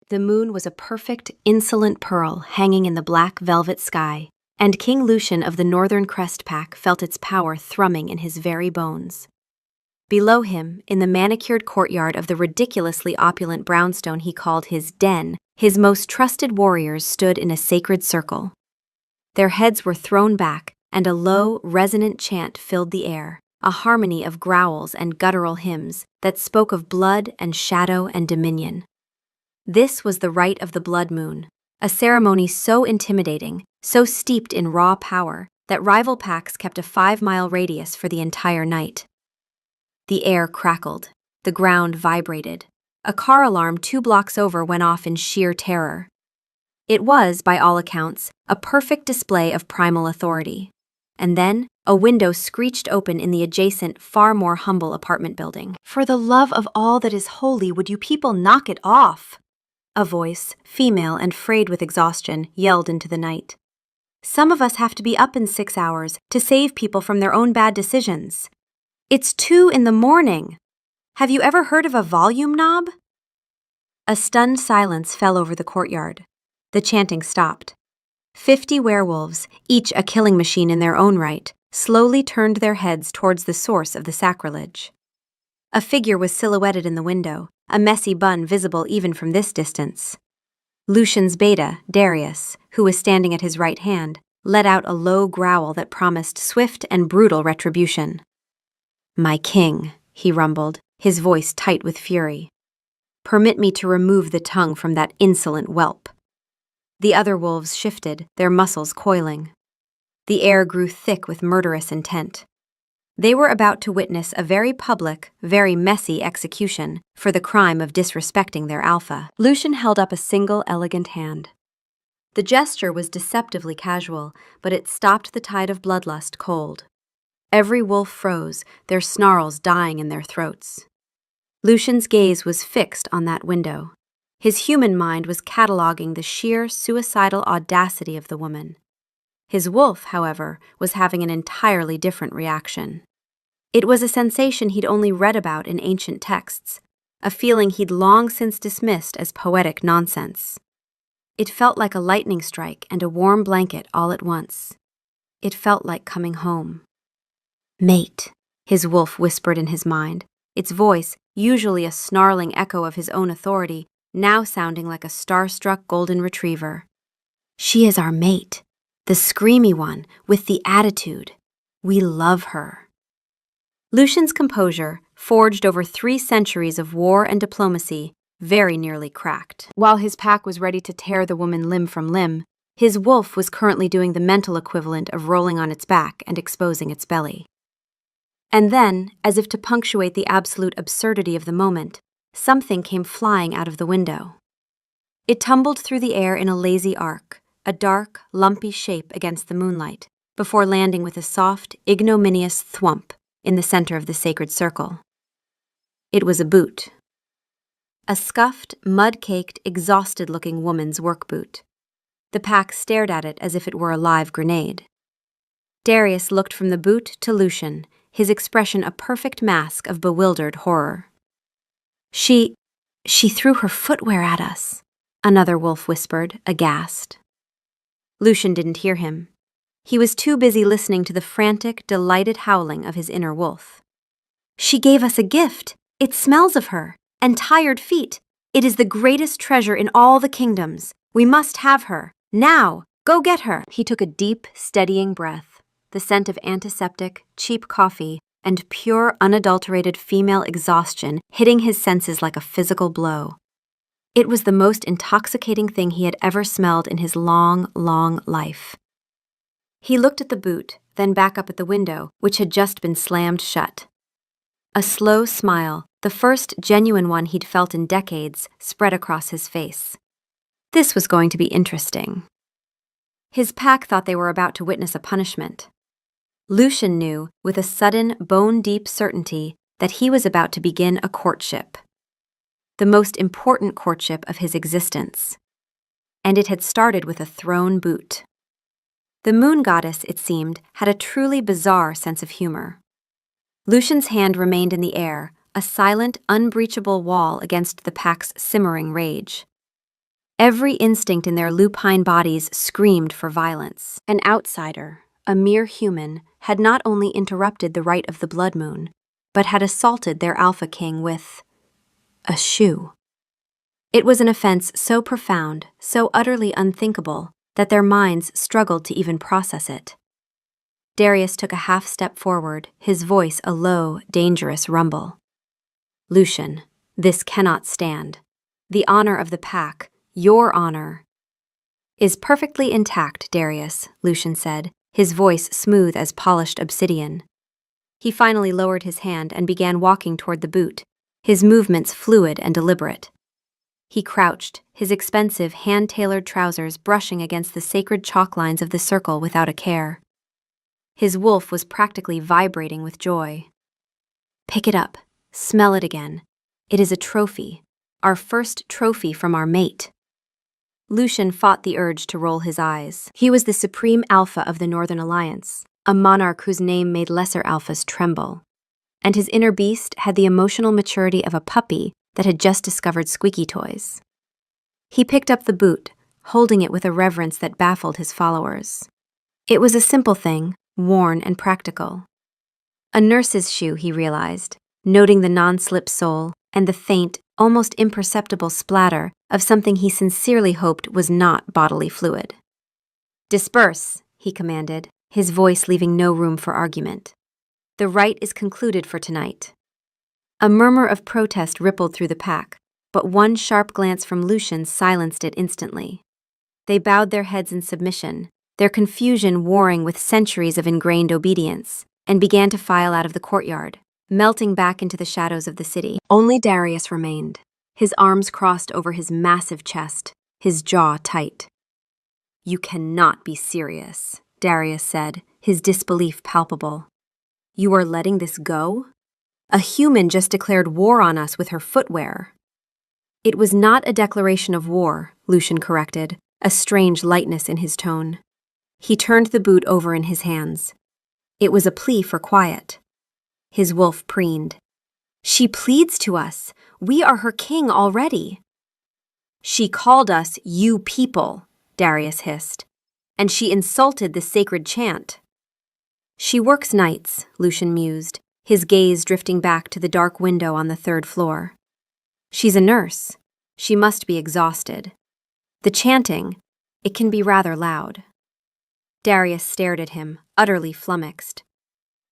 The moon was a perfect, insolent pearl hanging in the black velvet sky, and King Lucian of the Northern Crest Pack felt its power thrumming in his very bones. Below him, in the manicured courtyard of the ridiculously opulent brownstone he called his den, his most trusted warriors stood in a sacred circle. Their heads were thrown back, and a low, resonant chant filled the air, a harmony of growls and guttural hymns that spoke of blood and shadow and dominion. This was the rite of the blood moon, a ceremony so intimidating, so steeped in raw power, that rival packs kept a 5-mile radius for the entire night. The air crackled, the ground vibrated. A car alarm 2 blocks over went off in sheer terror. It was, by all accounts, a perfect display of primal authority. And then, a window screeched open in the adjacent, far more humble apartment building. "For the love of all that is holy, would you people knock it off?" A voice, female and frayed with exhaustion, yelled into the night. "Some of us have to be up in 6 hours to save people from their own bad decisions. It's 2 in the morning. Have you ever heard of a volume knob?" A stunned silence fell over the courtyard. The chanting stopped. 50 werewolves, each a killing machine in their own right, slowly turned their heads towards the source of the sacrilege. A figure was silhouetted in the window, a messy bun visible even from this distance. Lucian's beta, Darius, who was standing at his right hand, let out a low growl that promised swift and brutal retribution. "My king," he rumbled, his voice tight with fury. "Permit me to remove the tongue from that insolent whelp." The other wolves shifted, their muscles coiling. The air grew thick with murderous intent. They were about to witness a very public, very messy execution for the crime of disrespecting their alpha. Lucian held up a single elegant hand. The gesture was deceptively casual, but it stopped the tide of bloodlust cold. Every wolf froze, their snarls dying in their throats. Lucian's gaze was fixed on that window. His human mind was cataloging the sheer, suicidal audacity of the woman. His wolf, however, was having an entirely different reaction. It was a sensation he'd only read about in ancient texts, a feeling he'd long since dismissed as poetic nonsense. It felt like a lightning strike and a warm blanket all at once. It felt like coming home. "Mate," his wolf whispered in his mind, its voice, usually a snarling echo of his own authority, now sounding like a starstruck golden retriever. "She is our mate, the screamy one, with the attitude. We love her." Lucian's composure, forged over 3 centuries of war and diplomacy, very nearly cracked. While his pack was ready to tear the woman limb from limb, his wolf was currently doing the mental equivalent of rolling on its back and exposing its belly. And then, as if to punctuate the absolute absurdity of the moment, something came flying out of the window. It tumbled through the air in a lazy arc, a dark, lumpy shape against the moonlight, before landing with a soft, ignominious thwump in the center of the sacred circle. It was a boot. A scuffed, mud-caked, exhausted-looking woman's work boot. The pack stared at it as if it were a live grenade. Darius looked from the boot to Lucian, his expression a perfect mask of bewildered horror. She threw her footwear at us," another wolf whispered, aghast. Lucian didn't hear him. He was too busy listening to the frantic, delighted howling of his inner wolf. "She gave us a gift. It smells of her, and tired feet. It is the greatest treasure in all the kingdoms. We must have her. Now! Go get her!" He took a deep, steadying breath, the scent of antiseptic, cheap coffee, and pure, unadulterated female exhaustion hitting his senses like a physical blow. It was the most intoxicating thing he had ever smelled in his long, long life. He looked at the boot, then back up at the window, which had just been slammed shut. A slow smile, the first genuine one he'd felt in decades, spread across his face. This was going to be interesting. His pack thought they were about to witness a punishment. Lucian knew, with a sudden, bone-deep certainty, that he was about to begin a courtship. The most important courtship of his existence. And it had started with a thrown boot. The moon goddess, it seemed, had a truly bizarre sense of humor. Lucian's hand remained in the air, a silent, unbreachable wall against the pack's simmering rage. Every instinct in their lupine bodies screamed for violence. An outsider, a mere human, had not only interrupted the rite of the blood moon, but had assaulted their alpha king with a shoe. It was an offense so profound, so utterly unthinkable, that their minds struggled to even process it. Darius took a half step forward, his voice a low, dangerous rumble. "Lucian, this cannot stand. The honor of the pack, your honor, is perfectly intact, Darius," Lucian said, his voice smooth as polished obsidian. He finally lowered his hand and began walking toward the boot, his movements fluid and deliberate. He crouched, his expensive, hand-tailored trousers brushing against the sacred chalk lines of the circle without a care. His wolf was practically vibrating with joy. "Pick it up. Smell it again. It is a trophy. Our first trophy from our mate." Lucian fought the urge to roll his eyes. He was the supreme alpha of the Northern Alliance, a monarch whose name made lesser alphas tremble. And his inner beast had the emotional maturity of a puppy that had just discovered squeaky toys. He picked up the boot, holding it with a reverence that baffled his followers. It was a simple thing, worn and practical. A nurse's shoe, he realized, noting the non-slip sole and the faint, almost imperceptible splatter of something he sincerely hoped was not bodily fluid. "Disperse," he commanded, his voice leaving no room for argument. "The rite is concluded for tonight." A murmur of protest rippled through the pack, but one sharp glance from Lucian silenced it instantly. They bowed their heads in submission, their confusion warring with centuries of ingrained obedience, and began to file out of the courtyard, melting back into the shadows of the city. Only Darius remained, his arms crossed over his massive chest, his jaw tight. "You cannot be serious," Darius said, his disbelief palpable. "You are letting this go? A human just declared war on us with her footwear." "It was not a declaration of war," Lucian corrected, a strange lightness in his tone. He turned the boot over in his hands. It was a plea for quiet. His wolf preened. "She pleads to us. We are her king already." "She called us you people," Darius hissed, "and she insulted the sacred chant." "She works nights," Lucian mused, his gaze drifting back to the dark window on the third floor. "She's a nurse. She must be exhausted. The chanting, it can be rather loud." Darius stared at him, utterly flummoxed.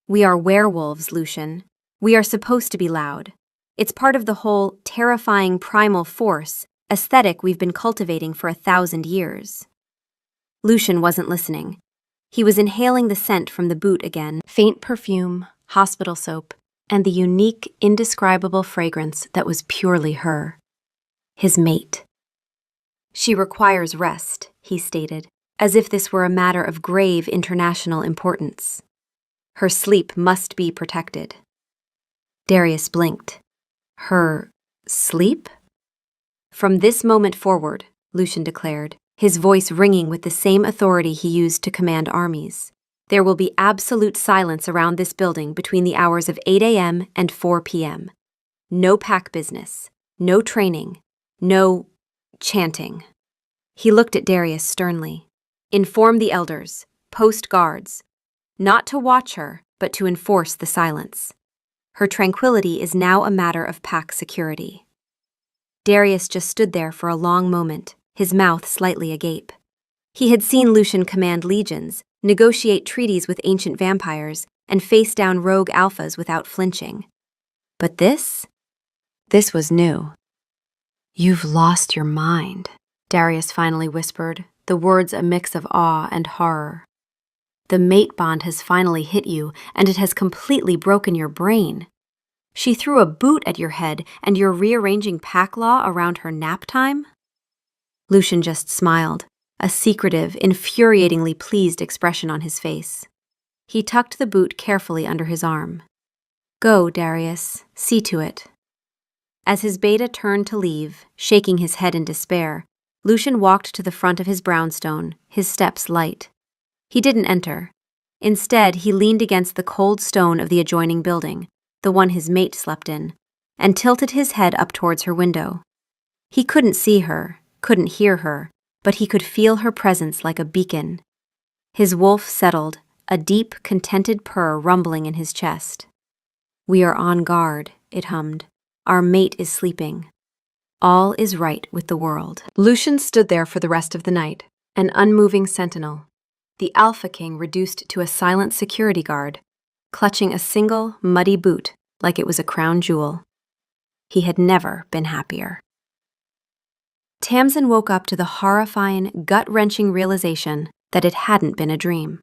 "We are werewolves, Lucian. We are supposed to be loud. It's part of the whole terrifying primal force aesthetic we've been cultivating for 1,000 years. Lucian wasn't listening. He was inhaling the scent from the boot again, faint perfume, hospital soap, and the unique, indescribable fragrance that was purely her. His mate. "She requires rest," he stated, as if this were a matter of grave international importance. "Her sleep must be protected." Darius blinked. "Her sleep?" "From this moment forward," Lucian declared, his voice ringing with the same authority he used to command armies, "there will be absolute silence around this building between the hours of 8 a.m. and 4 p.m. No pack business, no training, no chanting." He looked at Darius sternly. "Inform the elders, post guards, not to watch her, but to enforce the silence. Her tranquility is now a matter of pack security." Darius just stood there for a long moment, his mouth slightly agape. He had seen Lucian command legions, negotiate treaties with ancient vampires, and face down rogue alphas without flinching. But this was new. "You've lost your mind," Darius finally whispered, the words a mix of awe and horror. "The mate bond has finally hit you, and it has completely broken your brain. She threw a boot at your head, and you're rearranging pack law around her nap time?" Lucian just smiled, a secretive, infuriatingly pleased expression on his face. He tucked the boot carefully under his arm. "Go, Darius, see to it." As his beta turned to leave, shaking his head in despair, Lucian walked to the front of his brownstone, his steps light. He didn't enter. Instead, he leaned against the cold stone of the adjoining building, the one his mate slept in, and tilted his head up towards her window. He couldn't see her, couldn't hear her, but he could feel her presence like a beacon. His wolf settled, a deep, contented purr rumbling in his chest. "We are on guard," it hummed. "Our mate is sleeping. All is right with the world." Lucian stood there for the rest of the night, an unmoving sentinel, the Alpha King reduced to a silent security guard, clutching a single, muddy boot like it was a crown jewel. He had never been happier. Tamsin woke up to the horrifying, gut-wrenching realization that it hadn't been a dream.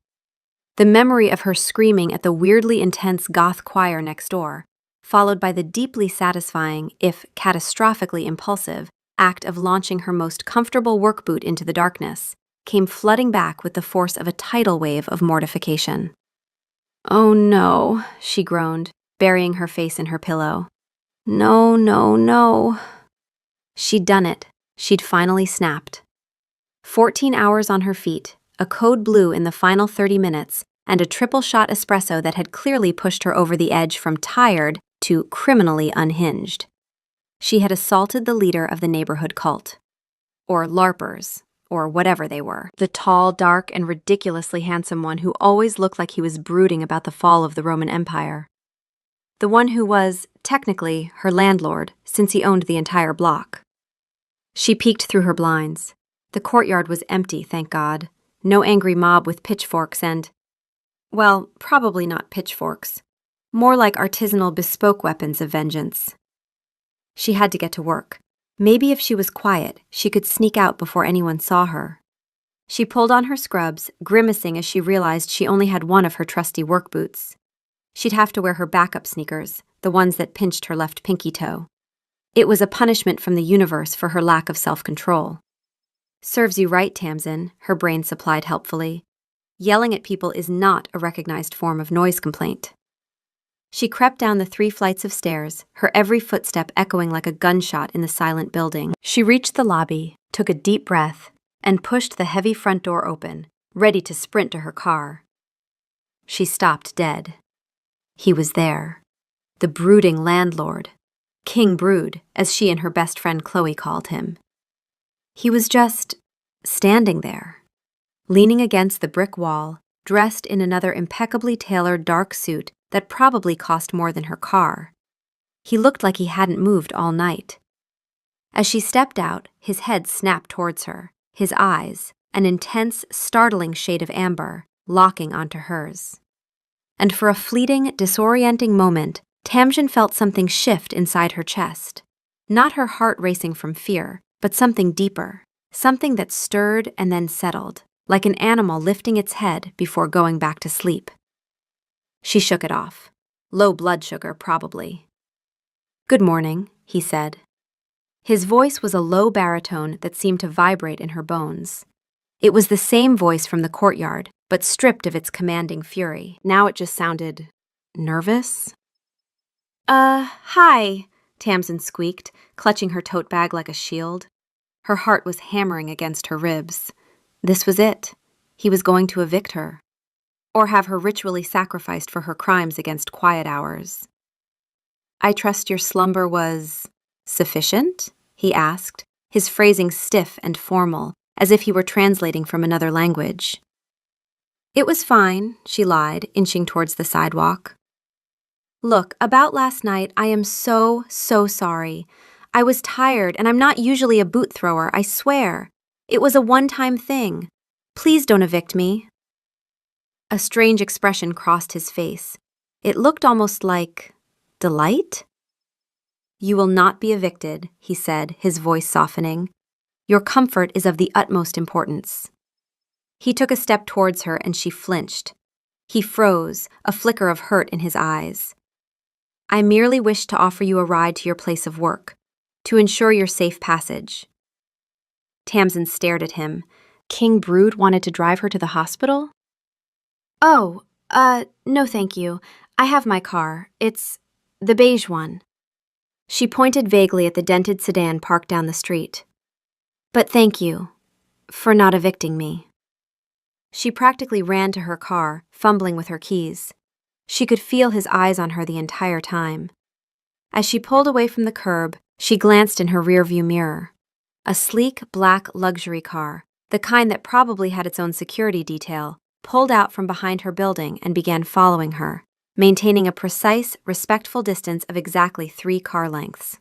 The memory of her screaming at the weirdly intense goth choir next door, followed by the deeply satisfying, if catastrophically impulsive, act of launching her most comfortable work boot into the darkness, came flooding back with the force of a tidal wave of mortification. "Oh no," she groaned, burying her face in her pillow. "No, no, no." She'd done it. She'd finally snapped. 14 hours on her feet, a code blue in the final 30 minutes, and a triple-shot espresso that had clearly pushed her over the edge from tired to criminally unhinged. She had assaulted the leader of the neighborhood cult. Or LARPers, or whatever they were. The tall, dark, and ridiculously handsome one who always looked like he was brooding about the fall of the Roman Empire. The one who was, technically, her landlord, since he owned the entire block. She peeked through her blinds. The courtyard was empty, thank God. No angry mob with pitchforks and... well, probably not pitchforks. More like artisanal bespoke weapons of vengeance. She had to get to work. Maybe if she was quiet, she could sneak out before anyone saw her. She pulled on her scrubs, grimacing as she realized she only had one of her trusty work boots. She'd have to wear her backup sneakers, the ones that pinched her left pinky toe. It was a punishment from the universe for her lack of self-control. "Serves you right, Tamsin," her brain supplied helpfully. "Yelling at people is not a recognized form of noise complaint." She crept down the 3 flights of stairs, her every footstep echoing like a gunshot in the silent building. She reached the lobby, took a deep breath, and pushed the heavy front door open, ready to sprint to her car. She stopped dead. He was there. The brooding landlord. King Brood, as she and her best friend Chloe called him. He was just standing there, leaning against the brick wall, dressed in another impeccably tailored dark suit that probably cost more than her car. He looked like he hadn't moved all night. As she stepped out, his head snapped towards her, his eyes, an intense, startling shade of amber, locking onto hers. And for a fleeting, disorienting moment, Tamsin felt something shift inside her chest. Not her heart racing from fear, but something deeper, something that stirred and then settled, like an animal lifting its head before going back to sleep. She shook it off. Low blood sugar, probably. "Good morning," he said. His voice was a low baritone that seemed to vibrate in her bones. It was the same voice from the courtyard, but stripped of its commanding fury. Now it just sounded... nervous? Hi," Tamsin squeaked, clutching her tote bag like a shield. Her heart was hammering against her ribs. This was it. He was going to evict her. Or have her ritually sacrificed for her crimes against quiet hours. "I trust your slumber was... sufficient?" he asked, his phrasing stiff and formal, as if he were translating from another language. "It was fine," she lied, inching towards the sidewalk. "Look, about last night, I am so sorry. I was tired, and I'm not usually a boot thrower, I swear. It was a one-time thing. Please don't evict me." A strange expression crossed his face. It looked almost like... delight? "You will not be evicted," he said, his voice softening. "Your comfort is of the utmost importance." He took a step towards her and she flinched. He froze, a flicker of hurt in his eyes. "I merely wish to offer you a ride to your place of work, to ensure your safe passage." Tamsin stared at him. King Brood wanted to drive her to the hospital? "Oh, no thank you. I have my car. It's the beige one." She pointed vaguely at the dented sedan parked down the street. "But thank you for not evicting me." She practically ran to her car, fumbling with her keys. She could feel his eyes on her the entire time. As she pulled away from the curb, she glanced in her rearview mirror. A sleek black luxury car, the kind that probably had its own security detail, pulled out from behind her building and began following her, maintaining a precise, respectful distance of exactly 3 car lengths.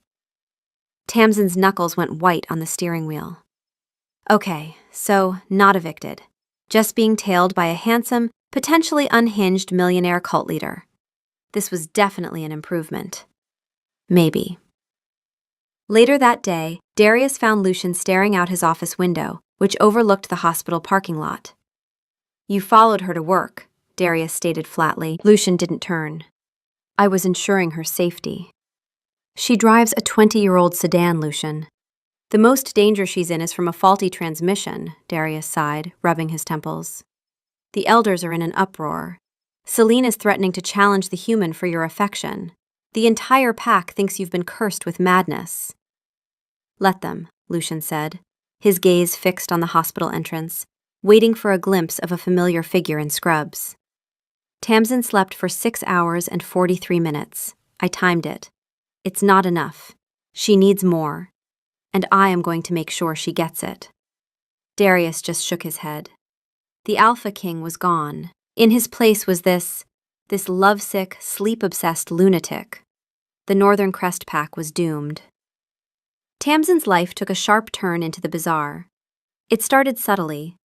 Tamsin's knuckles went white on the steering wheel. Okay, so not evicted. Just being tailed by a handsome, potentially unhinged millionaire cult leader. This was definitely an improvement. Maybe. Later that day, Darius found Lucian staring out his office window, which overlooked the hospital parking lot. You followed her to work, Darius stated flatly. Lucian didn't turn. I was ensuring her safety. She drives a 20-year-old sedan, Lucian. The most danger she's in is from a faulty transmission, Darius sighed, rubbing his temples. The elders are in an uproar. Celine is threatening to challenge the human for your affection. The entire pack thinks you've been cursed with madness. Let them, Lucian said, his gaze fixed on the hospital entrance, waiting for a glimpse of a familiar figure in scrubs. Tamsin slept for 6 hours and 43 minutes. I timed it. It's not enough. She needs more. And I am going to make sure she gets it. Darius just shook his head. The Alpha King was gone. In his place was this lovesick, sleep-obsessed lunatic. The Northern Crest Pack was doomed. Tamsin's life took a sharp turn into the bizarre. It started subtly.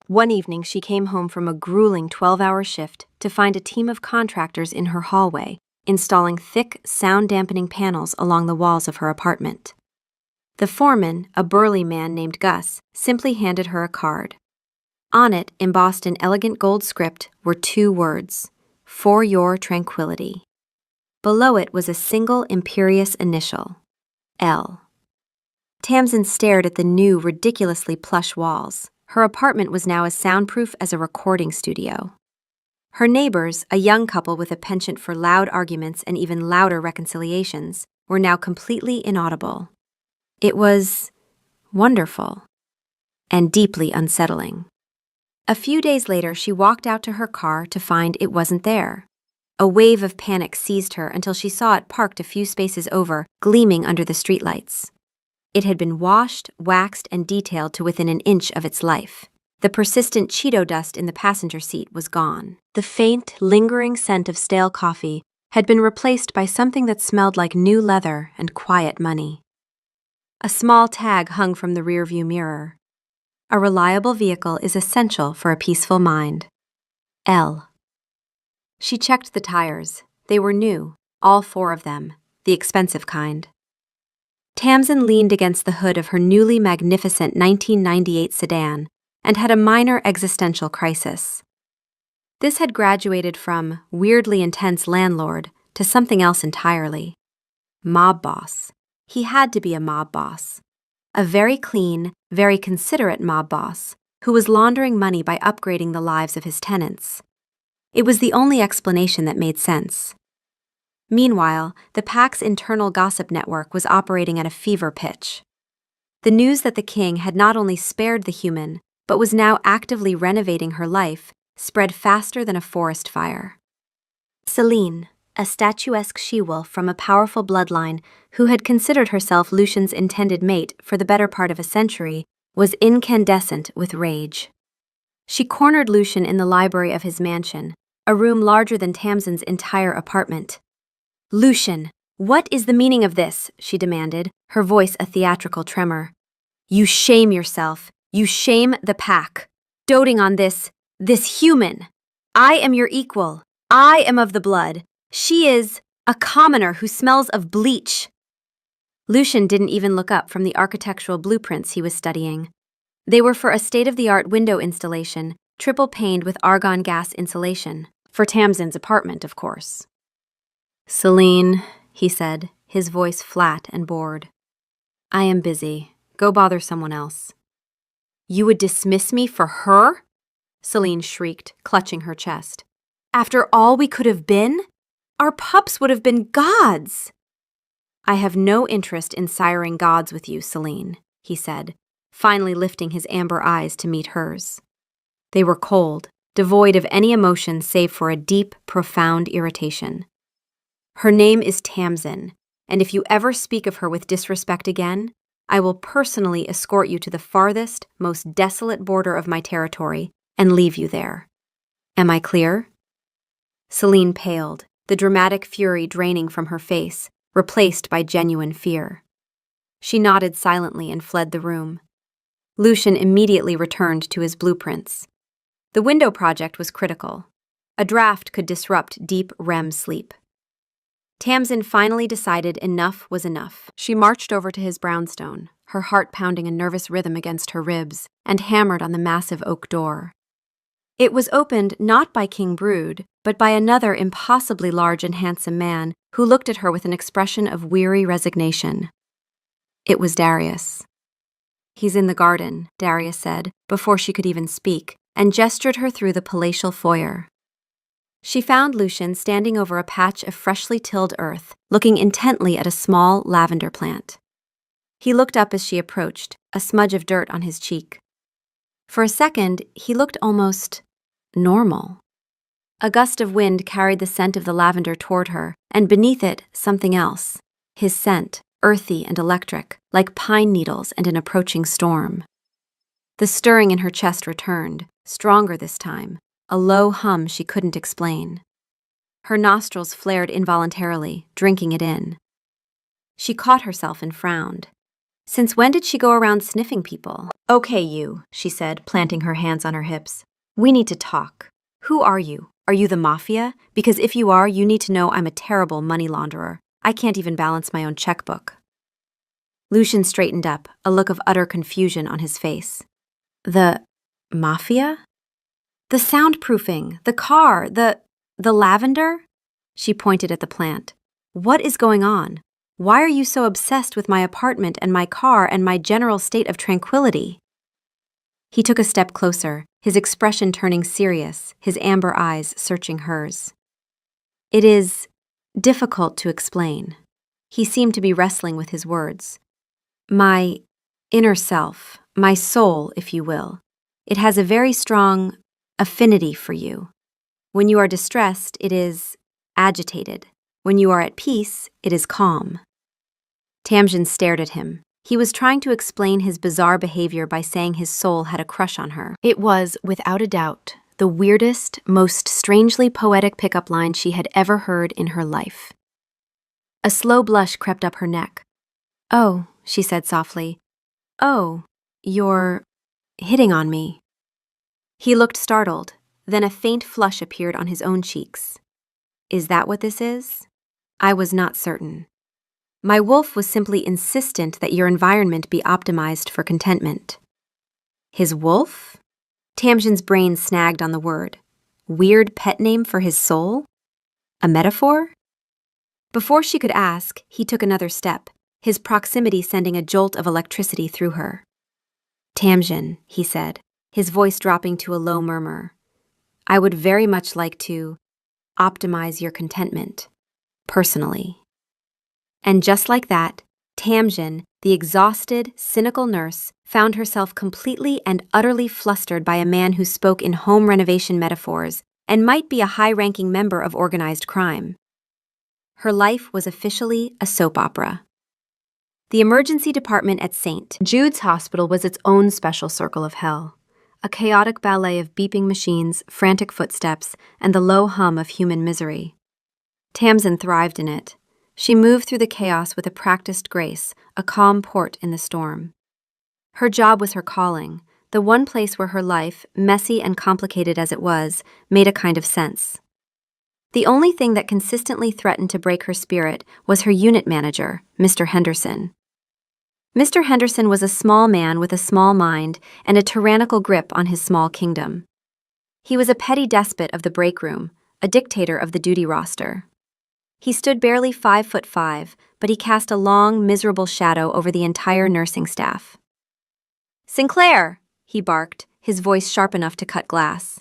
One evening, she came home from a grueling 12-hour shift to find a team of contractors in her hallway, installing thick, sound-dampening panels along the walls of her apartment. The foreman, a burly man named Gus, simply handed her a card. On it, embossed in elegant gold script, were 2 words, "For your tranquility." Below it was a single imperious initial, L. Tamsin stared at the new, ridiculously plush walls. Her apartment was now as soundproof as a recording studio. Her neighbors, a young couple with a penchant for loud arguments and even louder reconciliations, were now completely inaudible. It was wonderful and deeply unsettling. A few days later, she walked out to her car to find it wasn't there. A wave of panic seized her until she saw it parked a few spaces over, gleaming under the streetlights. It had been washed, waxed, and detailed to within an inch of its life. The persistent Cheeto dust in the passenger seat was gone. The faint, lingering scent of stale coffee had been replaced by something that smelled like new leather and quiet money. A small tag hung from the rearview mirror. A reliable vehicle is essential for a peaceful mind. L. She checked the tires. They were new, all 4 of them, the expensive kind. Tamsin leaned against the hood of her newly magnificent 1998 sedan and had a minor existential crisis. This had graduated from weirdly intense landlord to something else entirely. Mob boss. He had to be a mob boss. A very clean, very considerate mob boss who was laundering money by upgrading the lives of his tenants. It was the only explanation that made sense. Meanwhile, the pack's internal gossip network was operating at a fever pitch. The news that the king had not only spared the human, but was now actively renovating her life, spread faster than a forest fire. Celine, a statuesque she-wolf from a powerful bloodline who had considered herself Lucian's intended mate for the better part of a century, was incandescent with rage. She cornered Lucian in the library of his mansion, a room larger than Tamsin's entire apartment. "Lucian, what is the meaning of this?" she demanded, her voice a theatrical tremor. "You shame yourself. You shame the pack. Doting on this human. I am your equal. I am of the blood. She is a commoner who smells of bleach." Lucian didn't even look up from the architectural blueprints he was studying. They were for a state-of-the-art window installation, triple-paned with argon gas insulation. For Tamsin's apartment, of course. "Celine," he said, his voice flat and bored. "I am busy. Go bother someone else." "You would dismiss me for her?" Celine shrieked, clutching her chest. "After all we could have been? Our pups would have been gods!" "I have no interest in siring gods with you, Celine," he said, finally lifting his amber eyes to meet hers. They were cold, devoid of any emotion save for a deep, profound irritation. "Her name is Tamsin, and if you ever speak of her with disrespect again, I will personally escort you to the farthest, most desolate border of my territory and leave you there. Am I clear? Celine paled, the dramatic fury draining from her face, replaced by genuine fear. She nodded silently and fled the room. Lucian immediately returned to his blueprints. The window project was critical. A draft could disrupt deep REM sleep. Tamsin finally decided enough was enough. She marched over to his brownstone, her heart pounding a nervous rhythm against her ribs, and hammered on the massive oak door. It was opened not by King Brood, but by another impossibly large and handsome man who looked at her with an expression of weary resignation. It was Darius. He's in the garden, Darius said, before she could even speak, and gestured her through the palatial foyer. She found Lucian standing over a patch of freshly tilled earth, looking intently at a small lavender plant. He looked up as she approached, a smudge of dirt on his cheek. For a second, he looked almost normal. A gust of wind carried the scent of the lavender toward her, and beneath it, something else. His scent, earthy and electric, like pine needles and an approaching storm. The stirring in her chest returned, stronger this time, a low hum she couldn't explain. Her nostrils flared involuntarily, drinking it in. She caught herself and frowned. Since when did she go around sniffing people? Okay, you, she said, planting her hands on her hips. We need to talk. Who are you? Are you the mafia? Because if you are, you need to know I'm a terrible money launderer. I can't even balance my own checkbook. Lucian straightened up, a look of utter confusion on his face. The mafia? The soundproofing, the car, the lavender? She pointed at the plant. What is going on? Why are you so obsessed with my apartment and my car and my general state of tranquility? He took a step closer, his expression turning serious, his amber eyes searching hers. It is difficult to explain. He seemed to be wrestling with his words. My inner self, my soul, if you will, it has a very strong affinity for you. When you are distressed, it is agitated. When you are at peace, it is calm. Tamsin stared at him. He was trying to explain his bizarre behavior by saying his soul had a crush on her. It was, without a doubt, the weirdest, most strangely poetic pickup line she had ever heard in her life. A slow blush crept up her neck. Oh, she said softly. Oh, you're hitting on me. He looked startled, then a faint flush appeared on his own cheeks. Is that what this is? I was not certain. My wolf was simply insistent that your environment be optimized for contentment. His wolf? Tamsin's brain snagged on the word. Weird pet name for his soul? A metaphor? Before she could ask, he took another step, his proximity sending a jolt of electricity through her. Tamsin, he said, his voice dropping to a low murmur. I would very much like to optimize your contentment, personally. And just like that, Tamsin, the exhausted, cynical nurse, found herself completely and utterly flustered by a man who spoke in home renovation metaphors and might be a high-ranking member of organized crime. Her life was officially a soap opera. The emergency department at St. Jude's Hospital was its own special circle of hell. A chaotic ballet of beeping machines, frantic footsteps, and the low hum of human misery. Tamsin thrived in it. She moved through the chaos with a practiced grace, a calm port in the storm. Her job was her calling, the one place where her life, messy and complicated as it was, made a kind of sense. The only thing that consistently threatened to break her spirit was her unit manager, Mr. Henderson. Mr. Henderson was a small man with a small mind and a tyrannical grip on his small kingdom. He was a petty despot of the break room, a dictator of the duty roster. He stood barely 5'5", but he cast a long, miserable shadow over the entire nursing staff. Sinclair, he barked, his voice sharp enough to cut glass.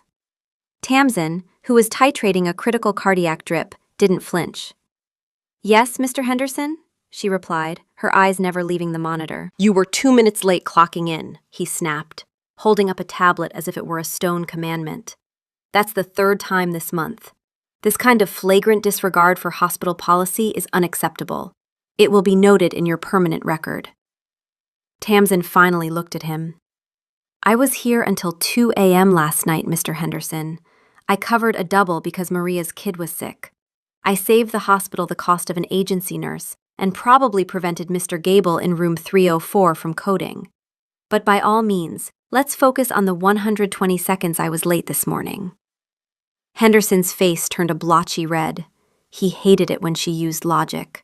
Tamsin, who was titrating a critical cardiac drip, didn't flinch. Yes, Mr. Henderson? She replied, her eyes never leaving the monitor. You were 2 minutes late clocking in, he snapped, holding up a tablet as if it were a stone commandment. That's the 3rd time this month. This kind of flagrant disregard for hospital policy is unacceptable. It will be noted in your permanent record. Tamsin finally looked at him. I was here until 2 a.m. last night, Mr. Henderson. I covered a double because Maria's kid was sick. I saved the hospital the cost of an agency nurse and probably prevented Mr. Gable in room 304 from coding. But by all means, let's focus on the 120 seconds I was late this morning. Henderson's face turned a blotchy red. He hated it when she used logic.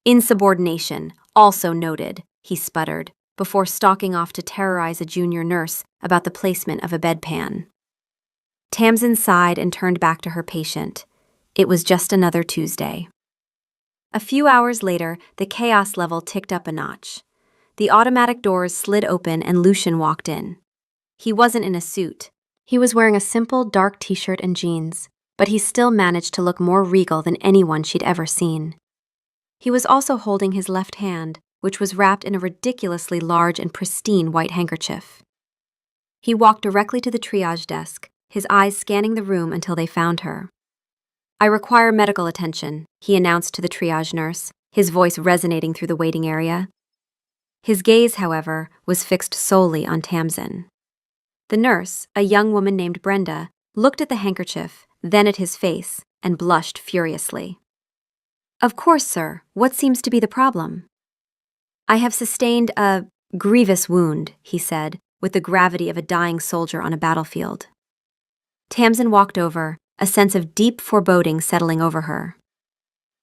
Insubordination, also noted, he sputtered, before stalking off to terrorize a junior nurse about the placement of a bedpan. Tamsin sighed and turned back to her patient. It was just another Tuesday. A few hours later, the chaos level ticked up a notch. The automatic doors slid open and Lucian walked in. He wasn't in a suit. He was wearing a simple dark t-shirt and jeans, but he still managed to look more regal than anyone she'd ever seen. He was also holding his left hand, which was wrapped in a ridiculously large and pristine white handkerchief. He walked directly to the triage desk, his eyes scanning the room until they found her. I require medical attention, he announced to the triage nurse, his voice resonating through the waiting area. His gaze, however, was fixed solely on Tamsin. The nurse, a young woman named Brenda, looked at the handkerchief, then at his face, and blushed furiously. Of course, sir. What seems to be the problem? I have sustained a grievous wound, he said, with the gravity of a dying soldier on a battlefield. Tamsin walked over, a sense of deep foreboding settling over her.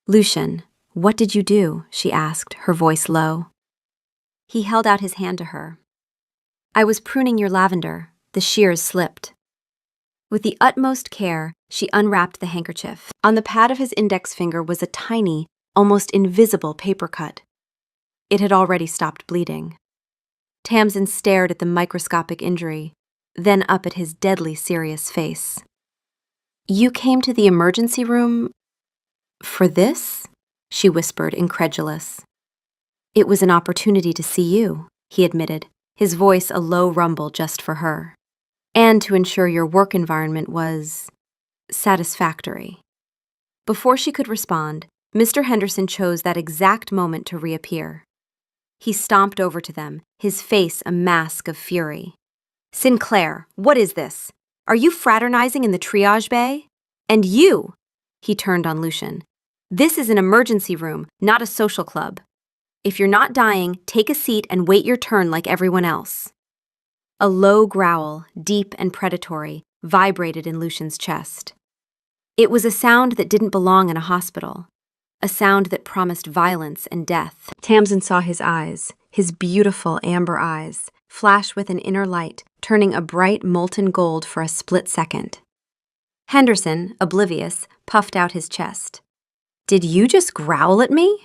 Lucian, what did you do? She asked, her voice low. He held out his hand to her. I was pruning your lavender. The shears slipped. With the utmost care, she unwrapped the handkerchief. On the pad of his index finger was a tiny, almost invisible paper cut. It had already stopped bleeding. Tamsin stared at the microscopic injury, then up at his deadly serious face. You came to the emergency room for this? She whispered, incredulous. It was an opportunity to see you, he admitted, his voice a low rumble just for her. And to ensure your work environment was satisfactory. Before she could respond, Mr. Henderson chose that exact moment to reappear. He stomped over to them, his face a mask of fury. Sinclair, what is this? Are you fraternizing in the triage bay? And you, he turned on Lucian. This is an emergency room, not a social club. If you're not dying, take a seat and wait your turn like everyone else. A low growl, deep and predatory, vibrated in Lucian's chest. It was a sound that didn't belong in a hospital, a sound that promised violence and death. Tamsin saw his eyes, his beautiful amber eyes, flash with an inner light, turning a bright molten gold for a split second. Henderson, oblivious, puffed out his chest. Did you just growl at me?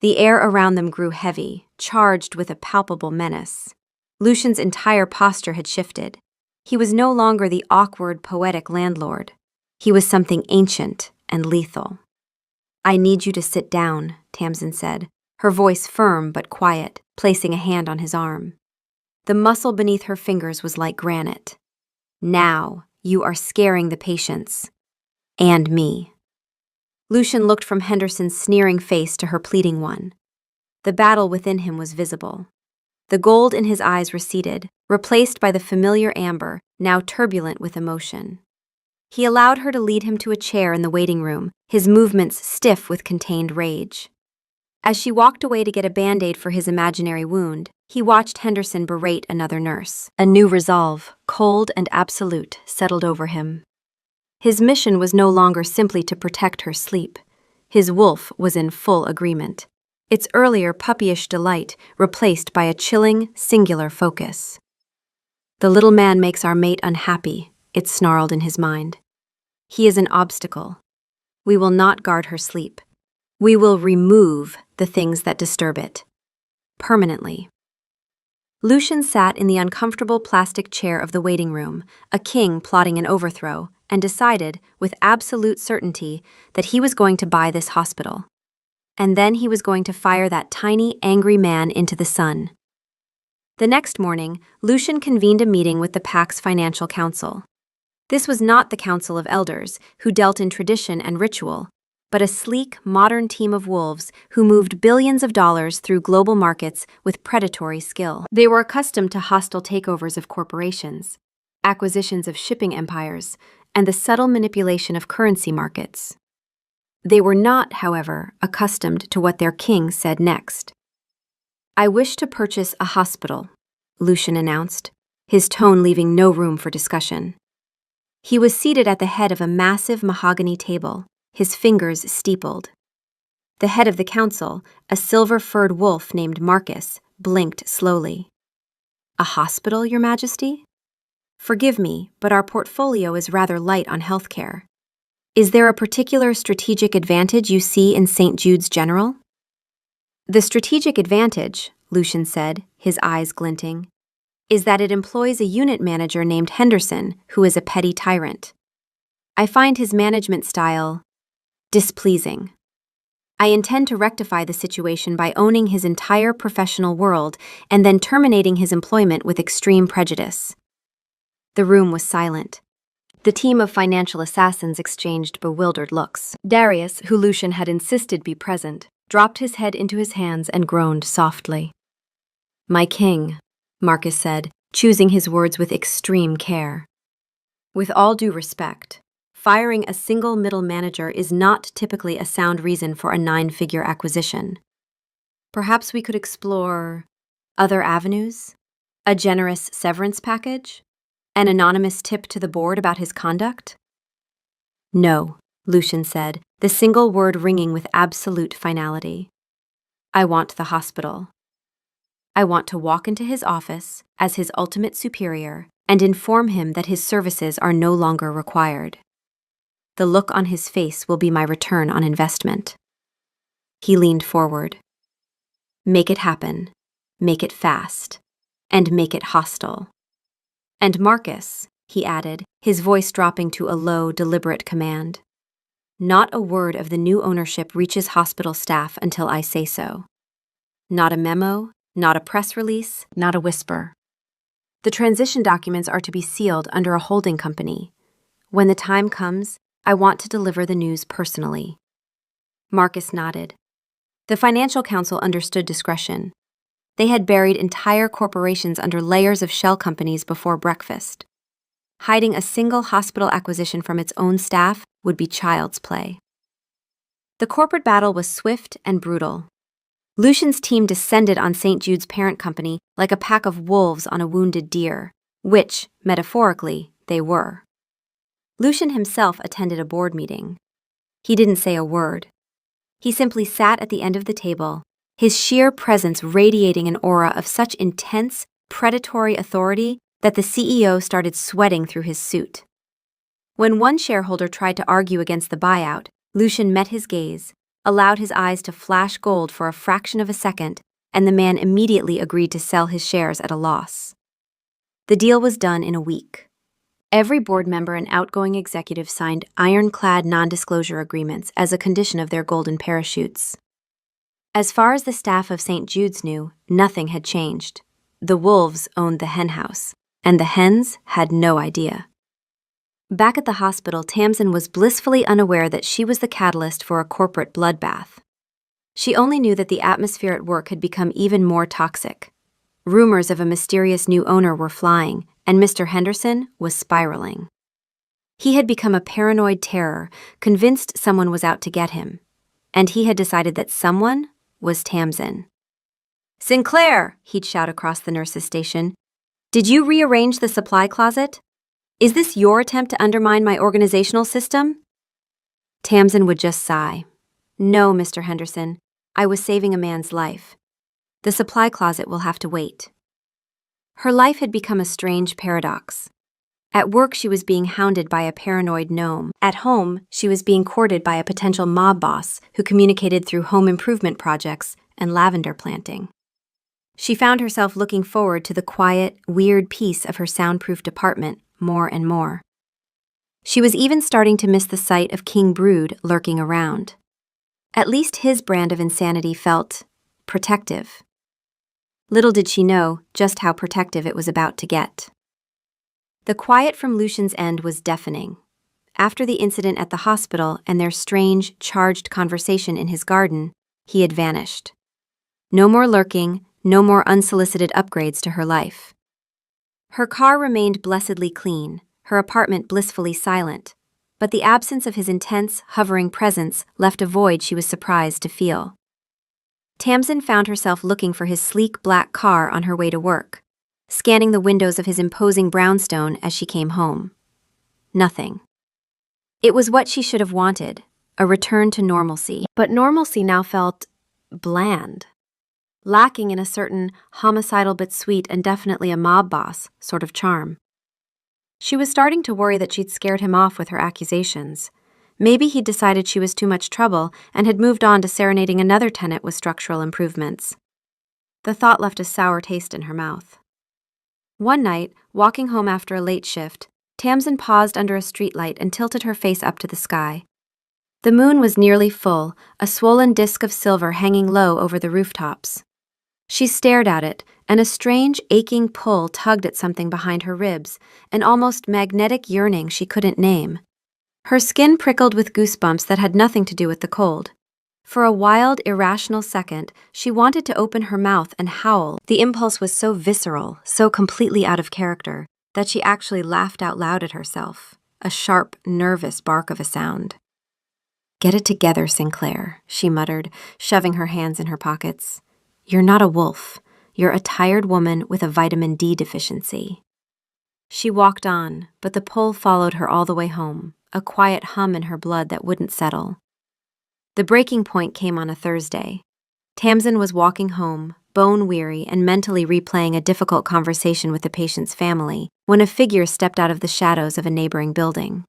The air around them grew heavy, charged with a palpable menace. Lucian's entire posture had shifted. He was no longer the awkward, poetic landlord. He was something ancient and lethal. I need you to sit down, Tamsin said, her voice firm but quiet, placing a hand on his arm. The muscle beneath her fingers was like granite. Now, you are scaring the patients. And me. Lucian looked from Henderson's sneering face to her pleading one. The battle within him was visible. The gold in his eyes receded, replaced by the familiar amber, now turbulent with emotion. He allowed her to lead him to a chair in the waiting room, his movements stiff with contained rage. As she walked away to get a Band-Aid for his imaginary wound, he watched Henderson berate another nurse. A new resolve, cold and absolute, settled over him. His mission was no longer simply to protect her sleep. His wolf was in full agreement. Its earlier puppyish delight replaced by a chilling, singular focus. The little man makes our mate unhappy, it snarled in his mind. He is an obstacle. We will not guard her sleep. We will remove the things that disturb it. Permanently. Lucian sat in the uncomfortable plastic chair of the waiting room, a king plotting an overthrow, and decided, with absolute certainty, that he was going to buy this hospital. And then he was going to fire that tiny, angry man into the sun. The next morning, Lucian convened a meeting with the PAC's financial council. This was not the council of elders, who dealt in tradition and ritual. but a sleek, modern team of wolves who moved billions of dollars through global markets with predatory skill. They were accustomed to hostile takeovers of corporations, acquisitions of shipping empires, and the subtle manipulation of currency markets. They were not, however, accustomed to what their king said next. "I wish to purchase a hospital," Lucian announced, his tone leaving no room for discussion. He was seated at the head of a massive mahogany table, his fingers steepled. The head of the council, a silver-furred wolf named Marcus, blinked slowly. "A hospital, Your Majesty? Forgive me, but our portfolio is rather light on healthcare. Is there a particular strategic advantage you see in St. Jude's General?" "The strategic advantage," Lucian said, his eyes glinting, "is that it employs a unit manager named Henderson, who is a petty tyrant. I find his management style displeasing. I intend to rectify the situation by owning his entire professional world and then terminating his employment with extreme prejudice." The room was silent. The team of financial assassins exchanged bewildered looks. Darius, who Lucian had insisted be present, dropped his head into his hands and groaned softly. "My king," Marcus said, choosing his words with extreme care. "With all due respect, firing a single middle manager is not typically a sound reason for a 9-figure acquisition. Perhaps we could explore other avenues? A generous severance package? An anonymous tip to the board about his conduct?" "No," Lucian said, the single word ringing with absolute finality. "I want the hospital. I want to walk into his office as his ultimate superior and inform him that his services are no longer required. The look on his face will be my return on investment." He leaned forward. "Make it happen, make it fast, and make it hostile. And Marcus," he added, his voice dropping to a low, deliberate command, "not a word of the new ownership reaches hospital staff until I say so. Not a memo, not a press release, not a whisper. The transition documents are to be sealed under a holding company. When the time comes, I want to deliver the news personally." Marcus nodded. The Financial Council understood discretion. They had buried entire corporations under layers of shell companies before breakfast. Hiding a single hospital acquisition from its own staff would be child's play. The corporate battle was swift and brutal. Lucian's team descended on St. Jude's parent company like a pack of wolves on a wounded deer, which, metaphorically, they were. Lucian himself attended a board meeting. He didn't say a word. He simply sat at the end of the table, his sheer presence radiating an aura of such intense, predatory authority that the CEO started sweating through his suit. When one shareholder tried to argue against the buyout, Lucian met his gaze, allowed his eyes to flash gold for a fraction of a second, and the man immediately agreed to sell his shares at a loss. The deal was done in a week. Every board member and outgoing executive signed ironclad non-disclosure agreements as a condition of their golden parachutes. As far as the staff of St. Jude's knew, nothing had changed. The wolves owned the henhouse, and the hens had no idea. Back at the hospital, Tamsin was blissfully unaware that she was the catalyst for a corporate bloodbath. She only knew that the atmosphere at work had become even more toxic. Rumors of a mysterious new owner were flying, and Mr. Henderson was spiraling. He had become a paranoid terror, convinced someone was out to get him. And he had decided that someone was Tamsin. "Sinclair," he'd shout across the nurses' station, "did you rearrange the supply closet? Is this your attempt to undermine my organizational system?" Tamsin would just sigh. "No, Mr. Henderson, I was saving a man's life. The supply closet will have to wait." Her life had become a strange paradox. At work, she was being hounded by a paranoid gnome. At home, she was being courted by a potential mob boss who communicated through home improvement projects and lavender planting. She found herself looking forward to the quiet, weird peace of her soundproof department more and more. She was even starting to miss the sight of King Brood lurking around. At least his brand of insanity felt protective. Little did she know just how protective it was about to get. The quiet from Lucian's end was deafening. After the incident at the hospital and their strange, charged conversation in his garden, he had vanished. No more lurking, no more unsolicited upgrades to her life. Her car remained blessedly clean, her apartment blissfully silent, but the absence of his intense, hovering presence left a void she was surprised to feel. Tamsin found herself looking for his sleek black car on her way to work, scanning the windows of his imposing brownstone as she came home. Nothing. It was what she should have wanted, a return to normalcy, but normalcy now felt bland, lacking in a certain homicidal but sweet and definitely a mob boss sort of charm. She was starting to worry that she'd scared him off with her accusations. Maybe he'd decided she was too much trouble and had moved on to serenading another tenant with structural improvements. The thought left a sour taste in her mouth. One night, walking home after a late shift, Tamsin paused under a streetlight and tilted her face up to the sky. The moon was nearly full, a swollen disk of silver hanging low over the rooftops. She stared at it, and a strange, aching pull tugged at something behind her ribs, an almost magnetic yearning she couldn't name. Her skin prickled with goosebumps that had nothing to do with the cold. For a wild, irrational second, she wanted to open her mouth and howl. The impulse was so visceral, so completely out of character, that she actually laughed out loud at herself, a sharp, nervous bark of a sound. "Get it together, Sinclair," she muttered, shoving her hands in her pockets. "You're not a wolf. You're a tired woman with a vitamin D deficiency." She walked on, but the pull followed her all the way home, a quiet hum in her blood that wouldn't settle. The breaking point came on a Thursday. Tamsin was walking home, bone-weary and mentally replaying a difficult conversation with the patient's family, when a figure stepped out of the shadows of a neighboring building.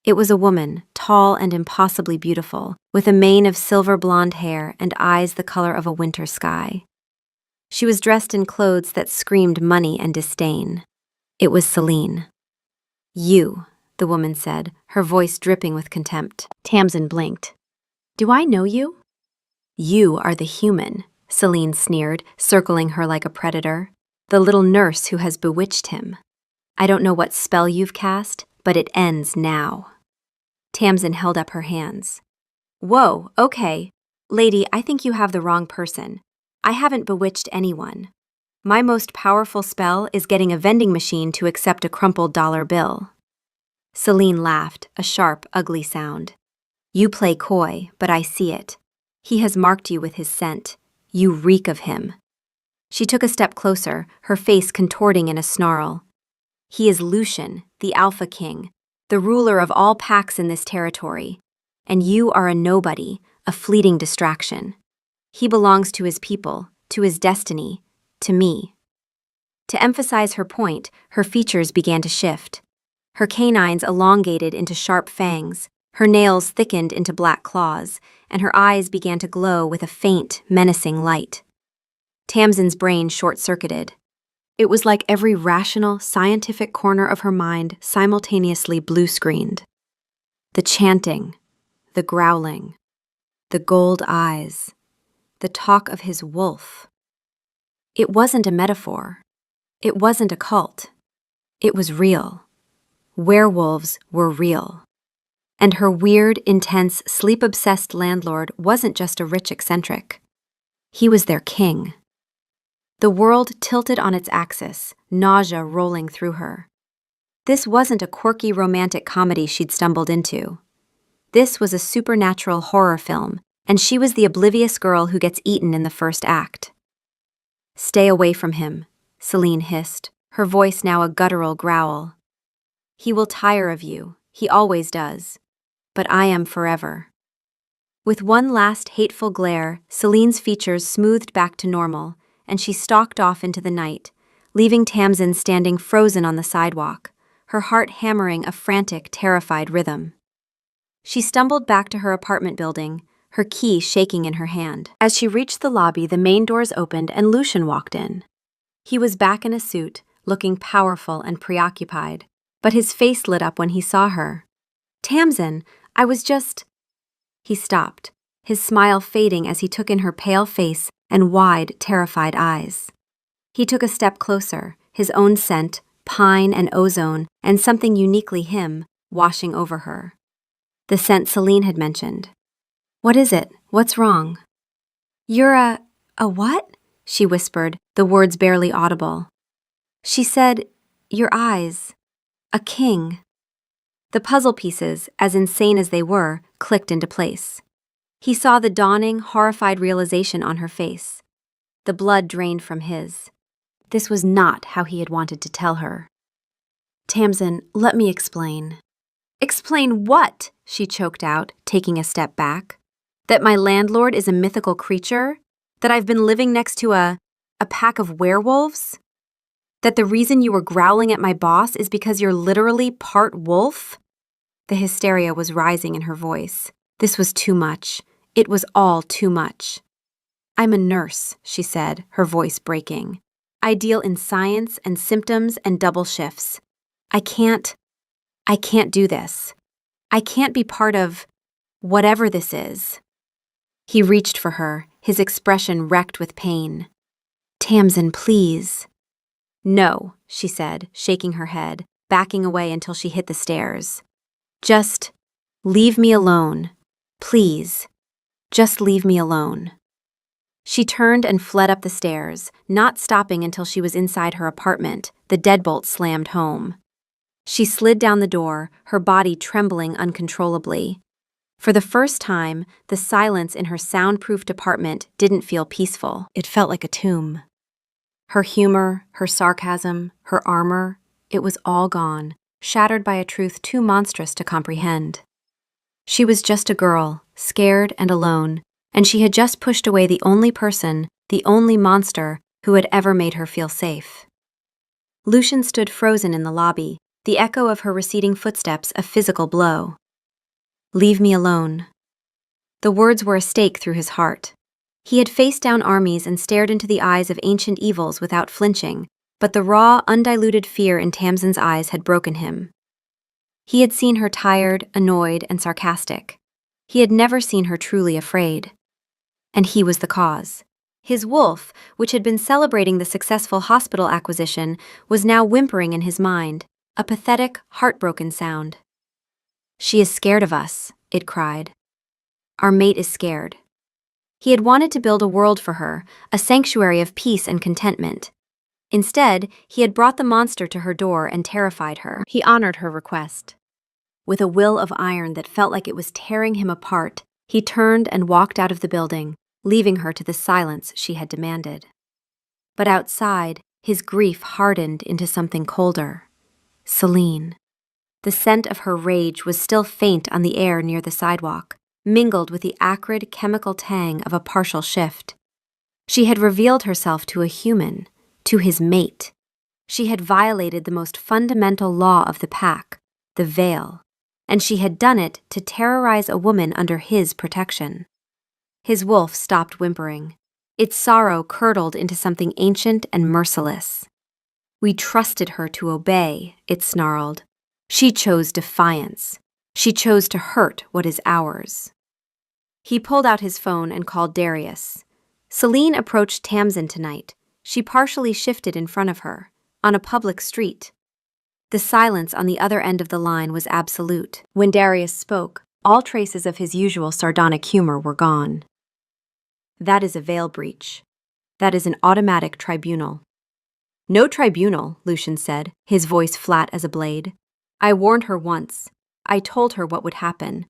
It was a woman, tall and impossibly beautiful, with a mane of silver blonde hair and eyes the color of a winter sky. She was dressed in clothes that screamed money and disdain. It was Celine. "You," the woman said, her voice dripping with contempt. Tamsin blinked. "Do I know you?" "You are the human," Celine sneered, circling her like a predator. "The little nurse who has bewitched him. I don't know what spell you've cast, but it ends now." Tamsin held up her hands. "Whoa, okay. Lady, I think you have the wrong person. I haven't bewitched anyone. My most powerful spell is getting a vending machine to accept a crumpled dollar bill." Celine laughed, a sharp, ugly sound. "You play coy, but I see it. He has marked you with his scent. You reek of him." She took a step closer, her face contorting in a snarl. "He is Lucian, the Alpha King, the ruler of all packs in this territory. And you are a nobody, a fleeting distraction. He belongs to his people, to his destiny, to me." To emphasize her point, her features began to shift. Her canines elongated into sharp fangs, her nails thickened into black claws, and her eyes began to glow with a faint, menacing light. Tamsin's brain short-circuited. It was like every rational, scientific corner of her mind simultaneously blue-screened. The chanting, the growling, the gold eyes, the talk of his wolf. It wasn't a metaphor. It wasn't a cult. It was real. Werewolves were real. And her weird, intense, sleep-obsessed landlord wasn't just a rich eccentric. He was their king. The world tilted on its axis, nausea rolling through her. This wasn't a quirky romantic comedy she'd stumbled into. This was a supernatural horror film, and she was the oblivious girl who gets eaten in the first act. "Stay away from him," Celine hissed, her voice now a guttural growl. "He will tire of you, he always does. But I am forever." With one last hateful glare, Celine's features smoothed back to normal, and she stalked off into the night, leaving Tamsin standing frozen on the sidewalk, her heart hammering a frantic, terrified rhythm. She stumbled back to her apartment building, her key shaking in her hand. As she reached the lobby, the main doors opened and Lucian walked in. He was back in a suit, looking powerful and preoccupied, but his face lit up when he saw her. "Tamsin, I was just—" He stopped, his smile fading as he took in her pale face and wide, terrified eyes. He took a step closer, his own scent, pine and ozone, and something uniquely him, washing over her. The scent Celine had mentioned. "What is it? What's wrong?" "You're a what?" she whispered, the words barely audible. She said, "Your eyes. A king." The puzzle pieces, as insane as they were, clicked into place. He saw the dawning, horrified realization on her face. The blood drained from his. This was not how he had wanted to tell her. "Tamsin, let me explain." "Explain what?" she choked out, taking a step back. "That my landlord is a mythical creature? That I've been living next to a pack of werewolves? That the reason you were growling at my boss is because you're literally part wolf?" The hysteria was rising in her voice. This was too much. It was all too much. "I'm a nurse," she said, her voice breaking. "I deal in science and symptoms and double shifts. I can't do this. I can't be part of whatever this is." He reached for her, his expression wrecked with pain. "Tamsin, please." "No," she said, shaking her head, backing away until she hit the stairs. "Just leave me alone. Please. Just leave me alone." She turned and fled up the stairs, not stopping until she was inside her apartment, the deadbolt slammed home. She slid down the door, her body trembling uncontrollably. For the first time, the silence in her soundproofed apartment didn't feel peaceful. It felt like a tomb. Her humor, her sarcasm, her armor, it was all gone, shattered by a truth too monstrous to comprehend. She was just a girl, scared and alone, and she had just pushed away the only person, the only monster, who had ever made her feel safe. Lucian stood frozen in the lobby, the echo of her receding footsteps a physical blow. "Leave me alone." The words were a stake through his heart. He had faced down armies and stared into the eyes of ancient evils without flinching, but the raw, undiluted fear in Tamsin's eyes had broken him. He had seen her tired, annoyed, and sarcastic. He had never seen her truly afraid. And he was the cause. His wolf, which had been celebrating the successful hospital acquisition, was now whimpering in his mind, a pathetic, heartbroken sound. "She is scared of us," it cried. "Our mate is scared." He had wanted to build a world for her, a sanctuary of peace and contentment. Instead, he had brought the monster to her door and terrified her. He honored her request. With a will of iron that felt like it was tearing him apart, he turned and walked out of the building, leaving her to the silence she had demanded. But outside, his grief hardened into something colder. Celine. The scent of her rage was still faint on the air near the sidewalk, mingled with the acrid chemical tang of a partial shift. She had revealed herself to a human, to his mate. She had violated the most fundamental law of the pack, the veil, and she had done it to terrorize a woman under his protection. His wolf stopped whimpering. Its sorrow curdled into something ancient and merciless. "We trusted her to obey," it snarled. "She chose defiance. She chose to hurt what is ours." He pulled out his phone and called Darius. Celine approached Tamsin tonight. She partially shifted in front of her, on a public street. The silence on the other end of the line was absolute. When Darius spoke, all traces of his usual sardonic humor were gone. "That is a veil breach. That is an automatic tribunal." "No tribunal," Lucian said, his voice flat as a blade. "I warned her once. I told her what would happen.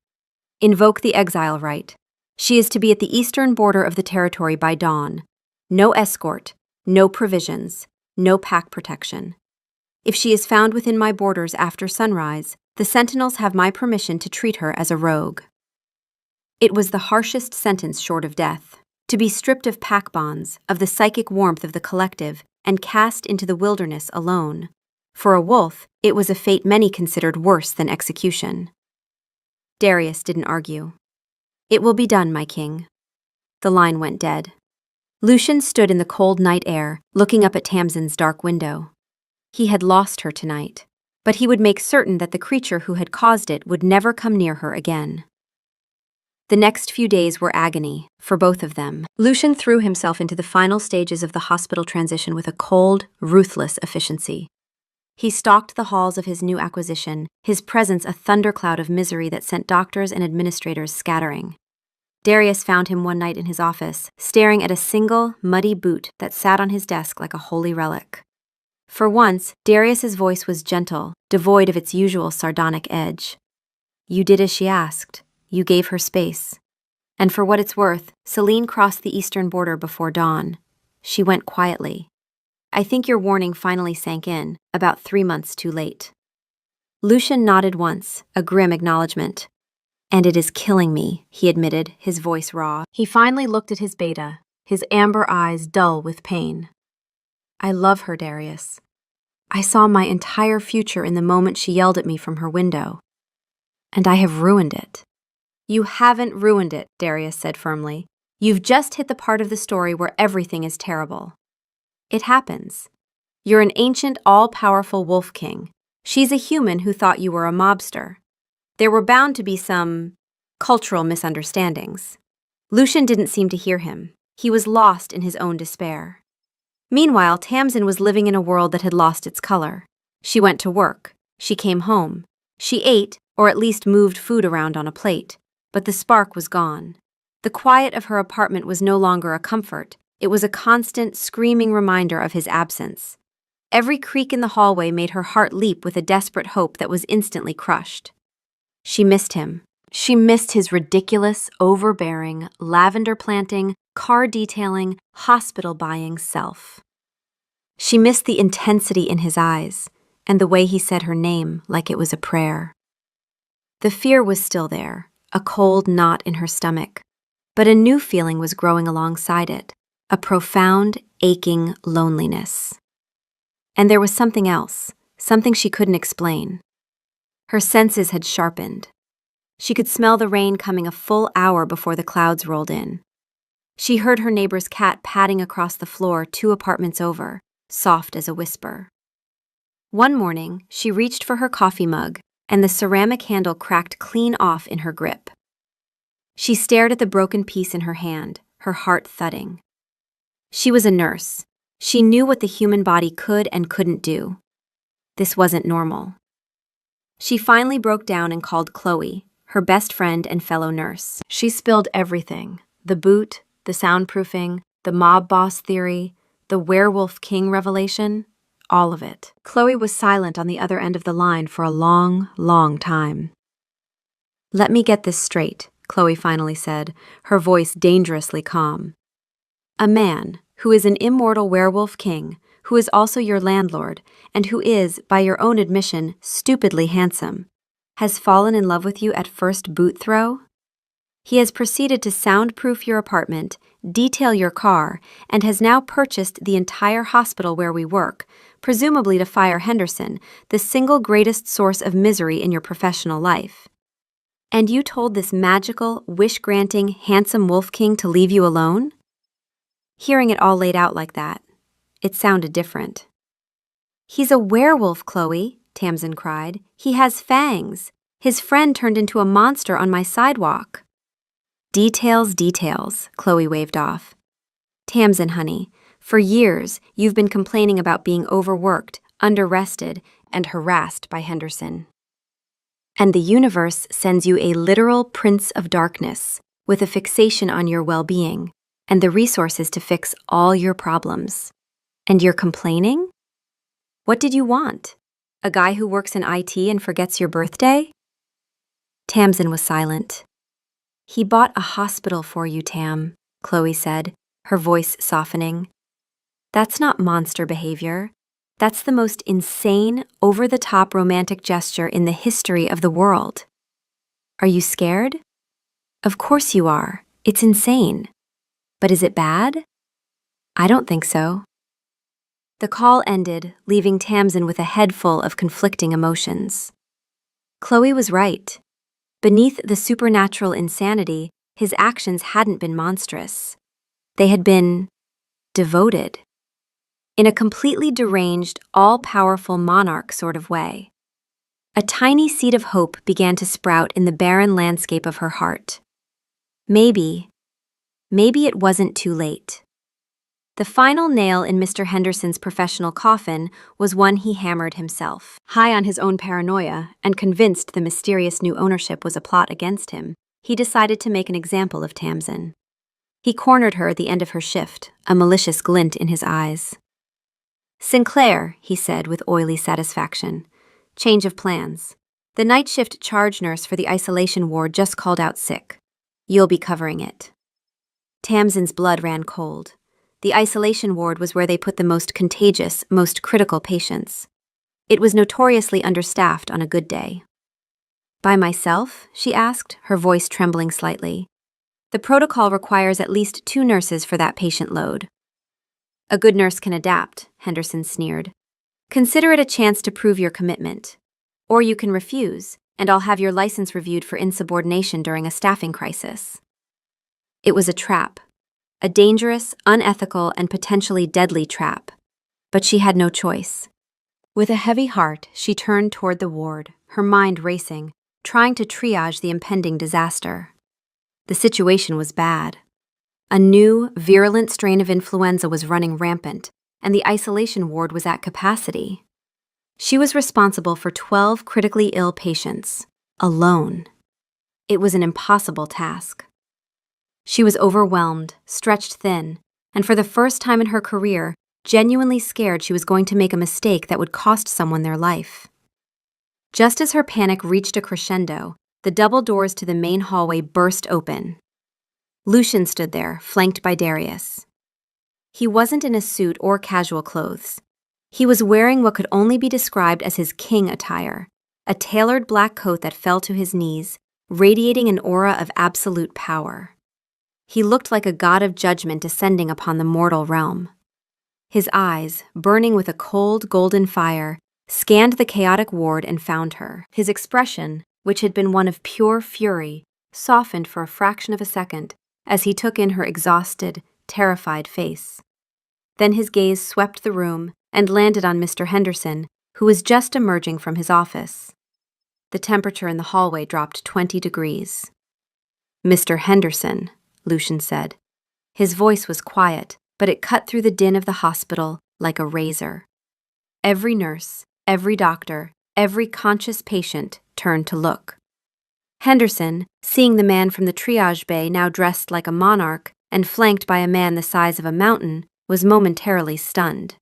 Invoke the exile right. She is to be at the eastern border of the territory by dawn. No escort, no provisions, no pack protection. If she is found within my borders after sunrise, the sentinels have my permission to treat her as a rogue." It was the harshest sentence short of death. To be stripped of pack bonds, of the psychic warmth of the collective, and cast into the wilderness alone. For a wolf, it was a fate many considered worse than execution. Darius didn't argue. "It will be done, my king." The line went dead. Lucian stood in the cold night air, looking up at Tamsin's dark window. He had lost her tonight, but he would make certain that the creature who had caused it would never come near her again. The next few days were agony, for both of them. Lucian threw himself into the final stages of the hospital transition with a cold, ruthless efficiency. He stalked the halls of his new acquisition, his presence a thundercloud of misery that sent doctors and administrators scattering. Darius found him one night in his office, staring at a single, muddy boot that sat on his desk like a holy relic. For once, Darius's voice was gentle, devoid of its usual sardonic edge. You did as she asked. You gave her space. And for what it's worth, Celine crossed the eastern border before dawn. She went quietly. I think your warning finally sank in, about 3 months too late. Lucian nodded once, a grim acknowledgement. And it is killing me, he admitted, his voice raw. He finally looked at his beta, his amber eyes dull with pain. I love her, Darius. I saw my entire future in the moment she yelled at me from her window. And I have ruined it. You haven't ruined it, Darius said firmly. You've just hit the part of the story where everything is terrible. It happens. You're an ancient, all-powerful wolf king. She's a human who thought you were a mobster. There were bound to be some cultural misunderstandings. Lucian didn't seem to hear him. He was lost in his own despair. Meanwhile, Tamsin was living in a world that had lost its color. She went to work. She came home. She ate, or at least moved food around on a plate. But the spark was gone. The quiet of her apartment was no longer a comfort. It was a constant, screaming reminder of his absence. Every creak in the hallway made her heart leap with a desperate hope that was instantly crushed. She missed him. She missed his ridiculous, overbearing, lavender-planting, car-detailing, hospital-buying self. She missed the intensity in his eyes, and the way he said her name like it was a prayer. The fear was still there, a cold knot in her stomach, but a new feeling was growing alongside it, a profound, aching loneliness. And there was something else, something she couldn't explain. Her senses had sharpened. She could smell the rain coming a full hour before the clouds rolled in. She heard her neighbor's cat padding across the floor 2 apartments over, soft as a whisper. One morning, she reached for her coffee mug, and the ceramic handle cracked clean off in her grip. She stared at the broken piece in her hand, her heart thudding. She was a nurse. She knew what the human body could and couldn't do. This wasn't normal. She finally broke down and called Chloe, her best friend and fellow nurse. She spilled everything: the boot, the soundproofing, the mob boss theory, the werewolf king revelation, all of it. Chloe was silent on the other end of the line for a long, long time. Let me get this straight, Chloe finally said, her voice dangerously calm. A man who is an immortal werewolf king, who is also your landlord, and who is, by your own admission, stupidly handsome, has fallen in love with you at first boot throw? He has proceeded to soundproof your apartment, detail your car, and has now purchased the entire hospital where we work, presumably to fire Henderson, the single greatest source of misery in your professional life. And you told this magical, wish-granting, handsome wolf king to leave you alone? Hearing it all laid out like that, it sounded different. He's a werewolf, Chloe, Tamsin cried. He has fangs. His friend turned into a monster on my sidewalk. Details, details, Chloe waved off. Tamsin, honey, for years you've been complaining about being overworked, under-rested, and harassed by Henderson. And the universe sends you a literal prince of darkness with a fixation on your well-being and the resources to fix all your problems. And you're complaining? What did you want? A guy who works in IT and forgets your birthday? Tamsin was silent. He bought a hospital for you, Tam, Chloe said, her voice softening. That's not monster behavior. That's the most insane, over-the-top romantic gesture in the history of the world. Are you scared? Of course you are. It's insane. But is it bad? I don't think so. The call ended, leaving Tamsin with a head full of conflicting emotions. Chloe was right. Beneath the supernatural insanity, his actions hadn't been monstrous. They had been devoted. In a completely deranged, all-powerful monarch sort of way. A tiny seed of hope began to sprout in the barren landscape of her heart. Maybe it wasn't too late. The final nail in Mr. Henderson's professional coffin was one he hammered himself. High on his own paranoia and convinced the mysterious new ownership was a plot against him, he decided to make an example of Tamsin. He cornered her at the end of her shift, a malicious glint in his eyes. "Sinclair," he said with oily satisfaction. "Change of plans. The night shift charge nurse for the isolation ward just called out sick. You'll be covering it." Tamsin's blood ran cold. The isolation ward was where they put the most contagious, most critical patients. It was notoriously understaffed on a good day. "By myself?" she asked, her voice trembling slightly. "The protocol requires at least 2 nurses for that patient load." "A good nurse can adapt," Henderson sneered. "Consider it a chance to prove your commitment. Or you can refuse, and I'll have your license reviewed for insubordination during a staffing crisis." It was a trap. A dangerous, unethical, and potentially deadly trap. But she had no choice. With a heavy heart, she turned toward the ward, her mind racing, trying to triage the impending disaster. The situation was bad. A new, virulent strain of influenza was running rampant, and the isolation ward was at capacity. She was responsible for 12 critically ill patients, alone. It was an impossible task. She was overwhelmed, stretched thin, and for the first time in her career, genuinely scared she was going to make a mistake that would cost someone their life. Just as her panic reached a crescendo, the double doors to the main hallway burst open. Lucian stood there, flanked by Darius. He wasn't in a suit or casual clothes. He was wearing what could only be described as his king attire, a tailored black coat that fell to his knees, radiating an aura of absolute power. He looked like a god of judgment descending upon the mortal realm. His eyes, burning with a cold, golden fire, scanned the chaotic ward and found her. His expression, which had been one of pure fury, softened for a fraction of a second as he took in her exhausted, terrified face. Then his gaze swept the room and landed on Mr. Henderson, who was just emerging from his office. The temperature in the hallway dropped 20 degrees. "Mr. Henderson," Lucian said. His voice was quiet, but it cut through the din of the hospital like a razor. Every nurse, every doctor, every conscious patient turned to look. Henderson, seeing the man from the triage bay now dressed like a monarch and flanked by a man the size of a mountain, was momentarily stunned.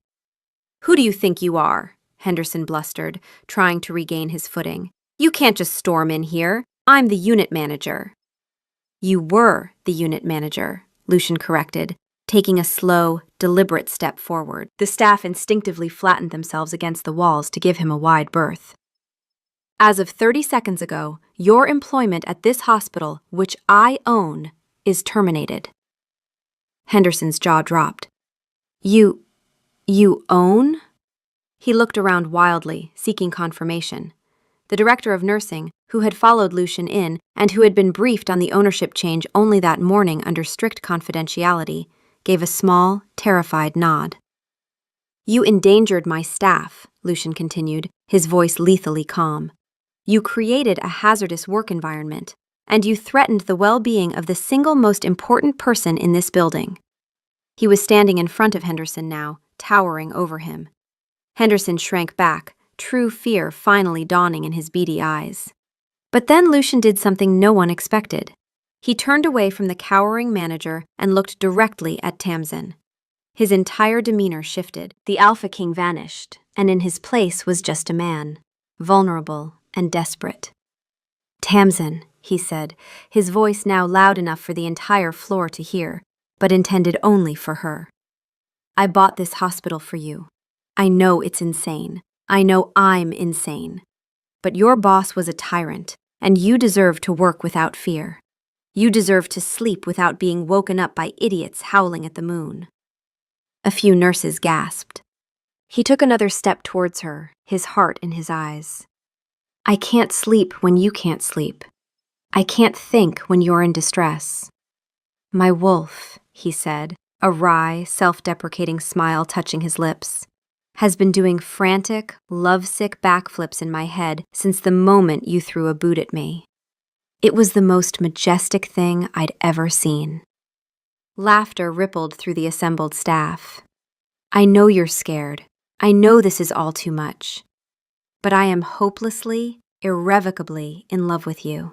"Who do you think you are?" Henderson blustered, trying to regain his footing. "You can't just storm in here. I'm the unit manager." "You were the unit manager," Lucian corrected, taking a slow, deliberate step forward. The staff instinctively flattened themselves against the walls to give him a wide berth. "As of 30 seconds ago, your employment at this hospital, which I own, is terminated." Henderson's jaw dropped. You own?" He looked around wildly, seeking confirmation. The director of nursing, who had followed Lucian in and who had been briefed on the ownership change only that morning under strict confidentiality, gave a small, terrified nod. "You endangered my staff," Lucian continued, his voice lethally calm. "You created a hazardous work environment, and you threatened the well-being of the single most important person in this building." He was standing in front of Henderson now, towering over him. Henderson shrank back, true fear finally dawning in his beady eyes. But then Lucian did something no one expected. He turned away from the cowering manager and looked directly at Tamsin. His entire demeanor shifted. The Alpha King vanished, and in his place was just a man, vulnerable and desperate. "Tamsin," he said, his voice now loud enough for the entire floor to hear, but intended only for her. "I bought this hospital for you. I know it's insane. I know I'm insane. But your boss was a tyrant, and you deserve to work without fear. You deserve to sleep without being woken up by idiots howling at the moon." A few nurses gasped. He took another step towards her, his heart in his eyes. "I can't sleep when you can't sleep. I can't think when you're in distress." "My wolf," he said, a wry, self-deprecating smile touching his lips, "has been doing frantic, lovesick backflips in my head since the moment you threw a boot at me. It was the most majestic thing I'd ever seen." Laughter rippled through the assembled staff. I know you're scared. I know this is all too much. But I am hopelessly, irrevocably in love with you.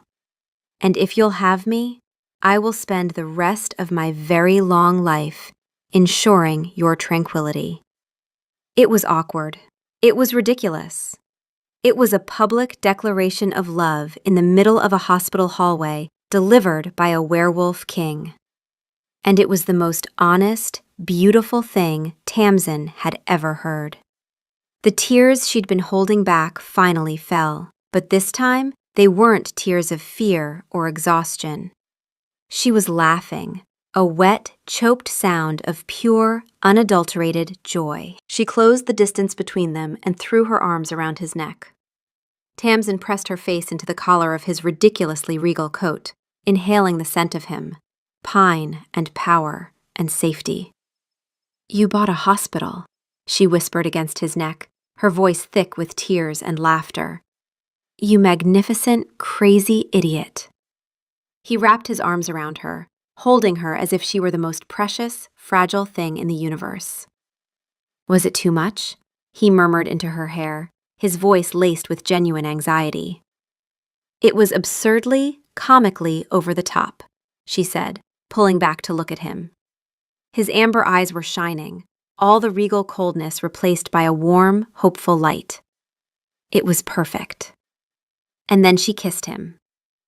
And if you'll have me, I will spend the rest of my very long life ensuring your tranquility. It was awkward. It was ridiculous. It was a public declaration of love in the middle of a hospital hallway delivered by a werewolf king. And it was the most honest, beautiful thing Tamsin had ever heard. The tears she'd been holding back finally fell, but this time they weren't tears of fear or exhaustion. She was laughing, a wet, choked sound of pure, unadulterated joy. She closed the distance between them and threw her arms around his neck. Tamsin pressed her face into the collar of his ridiculously regal coat, inhaling the scent of him, pine and power and safety. You bought a hospital, she whispered against his neck, her voice thick with tears and laughter. You magnificent, crazy idiot. He wrapped his arms around her, holding her as if she were the most precious, fragile thing in the universe. Was it too much? He murmured into her hair, his voice laced with genuine anxiety. It was absurdly, comically over the top, she said, pulling back to look at him. His amber eyes were shining, all the regal coldness replaced by a warm, hopeful light. It was perfect. And then she kissed him.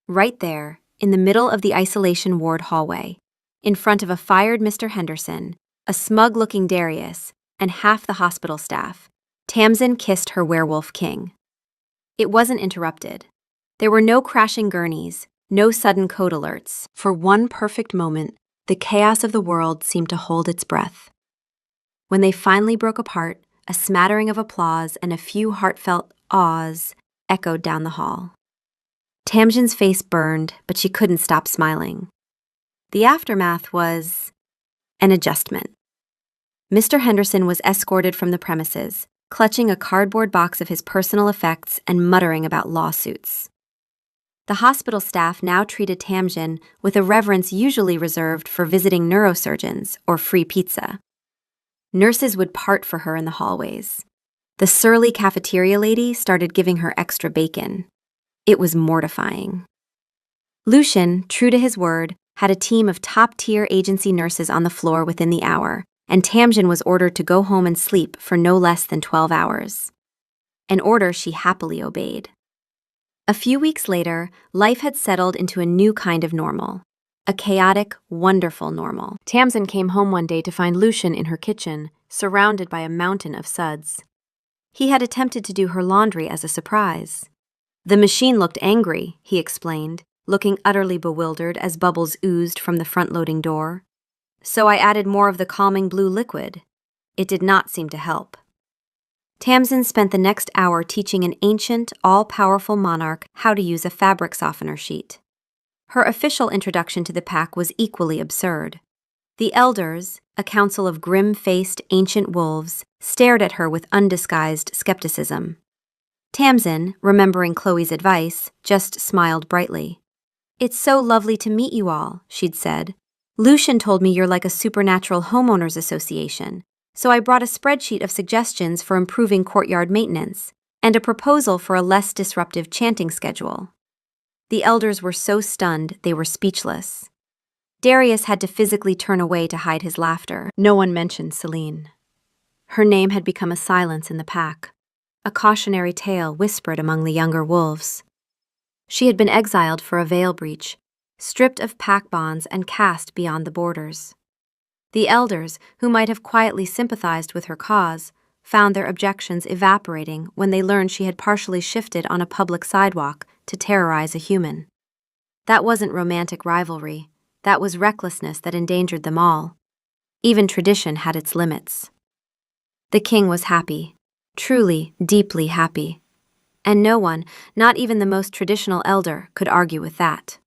Right there, in the middle of the isolation ward hallway, in front of a fired Mr. Henderson, a smug-looking Darius, and half the hospital staff, Tamsin kissed her werewolf king. It wasn't interrupted. There were no crashing gurneys, no sudden code alerts. For one perfect moment, the chaos of the world seemed to hold its breath. When they finally broke apart, a smattering of applause and a few heartfelt ahs echoed down the hall. Tamsin's face burned, but she couldn't stop smiling. The aftermath was an adjustment. Mr. Henderson was escorted from the premises, clutching a cardboard box of his personal effects and muttering about lawsuits. The hospital staff now treated Tamsin with a reverence usually reserved for visiting neurosurgeons or free pizza. Nurses would part for her in the hallways. The surly cafeteria lady started giving her extra bacon. It was mortifying. Lucian, true to his word, had a team of top-tier agency nurses on the floor within the hour, and Tamsin was ordered to go home and sleep for no less than 12 hours. An order she happily obeyed. A few weeks later, life had settled into a new kind of normal. A chaotic, wonderful normal. Tamsin came home one day to find Lucian in her kitchen, surrounded by a mountain of suds. He had attempted to do her laundry as a surprise. The machine looked angry, he explained, looking utterly bewildered as bubbles oozed from the front-loading door. So I added more of the calming blue liquid. It did not seem to help. Tamsin spent the next hour teaching an ancient, all-powerful monarch how to use a fabric softener sheet. Her official introduction to the pack was equally absurd. The elders, a council of grim-faced ancient wolves, stared at her with undisguised skepticism. Tamsin, remembering Chloe's advice, just smiled brightly. It's so lovely to meet you all, she'd said. Lucian told me you're like a supernatural homeowners association, so I brought a spreadsheet of suggestions for improving courtyard maintenance and a proposal for a less disruptive chanting schedule. The elders were so stunned they were speechless. Darius had to physically turn away to hide his laughter. No one mentioned Celine. Her name had become a silence in the pack, a cautionary tale whispered among the younger wolves. She had been exiled for a veil breach, stripped of pack bonds and cast beyond the borders. The elders, who might have quietly sympathized with her cause, found their objections evaporating when they learned she had partially shifted on a public sidewalk to terrorize a human. That wasn't romantic rivalry. That was recklessness that endangered them all. Even tradition had its limits. The king was happy, truly, deeply happy. And no one, not even the most traditional elder, could argue with that.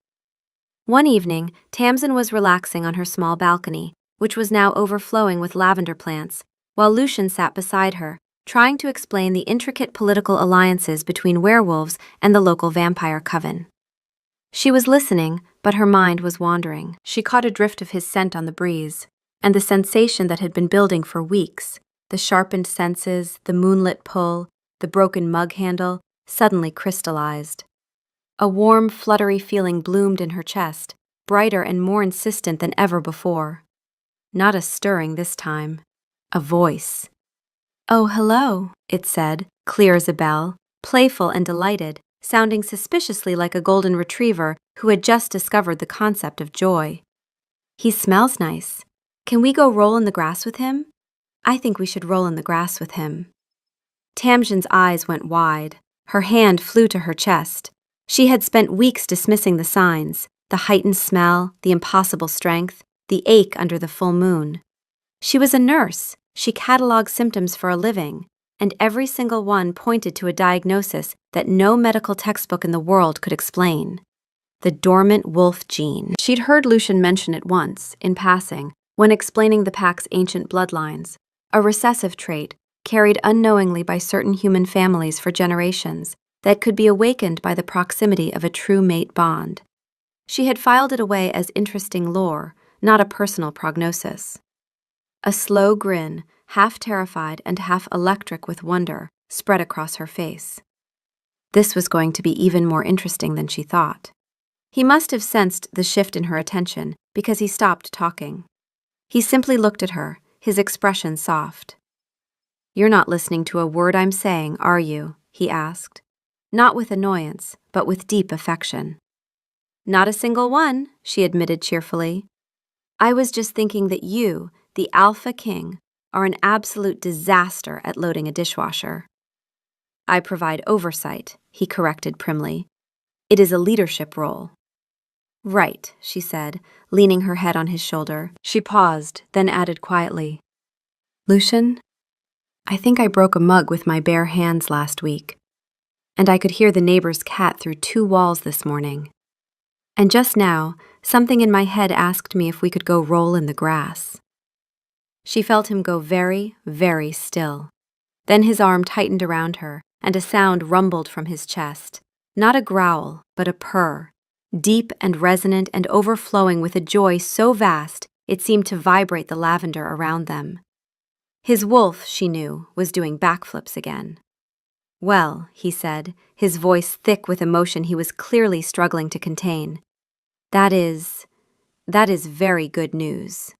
One evening, Tamsin was relaxing on her small balcony, which was now overflowing with lavender plants, while Lucian sat beside her, trying to explain the intricate political alliances between werewolves and the local vampire coven. She was listening, but her mind was wandering. She caught a drift of his scent on the breeze, and the sensation that had been building for weeks, the sharpened senses, the moonlit pull, the broken mug handle, suddenly crystallized. A warm, fluttery feeling bloomed in her chest, brighter and more insistent than ever before. Not a stirring this time. A voice. "Oh, hello," it said, clear as a bell, playful and delighted, sounding suspiciously like a golden retriever who had just discovered the concept of joy. "He smells nice. Can we go roll in the grass with him?" "I think we should roll in the grass with him." Tamsin's eyes went wide. Her hand flew to her chest. She had spent weeks dismissing the signs, the heightened smell, the impossible strength, the ache under the full moon. She was a nurse. She catalogued symptoms for a living, and every single one pointed to a diagnosis that no medical textbook in the world could explain. The dormant wolf gene. She'd heard Lucian mention it once, in passing, when explaining the pack's ancient bloodlines, a recessive trait carried unknowingly by certain human families for generations that could be awakened by the proximity of a true mate bond. She had filed it away as interesting lore, not a personal prognosis. A slow grin, half terrified and half electric with wonder, spread across her face. This was going to be even more interesting than she thought. He must have sensed the shift in her attention because he stopped talking. He simply looked at her, his expression soft. "You're not listening to a word I'm saying, are you?" he asked. Not with annoyance, but with deep affection. "Not a single one," she admitted cheerfully. "I was just thinking that you, the Alpha King, are an absolute disaster at loading a dishwasher." "I provide oversight," he corrected primly. "It is a leadership role." "Right," she said, leaning her head on his shoulder. She paused, then added quietly, "Lucian, I think I broke a mug with my bare hands last week, and I could hear the neighbor's cat through 2 walls this morning. And just now, something in my head asked me if we could go roll in the grass." She felt him go very, very still. Then his arm tightened around her, and a sound rumbled from his chest. Not a growl, but a purr, deep and resonant and overflowing with a joy so vast it seemed to vibrate the lavender around them. His wolf, she knew, was doing backflips again. "Well," he said, his voice thick with emotion he was clearly struggling to contain. That is very good news."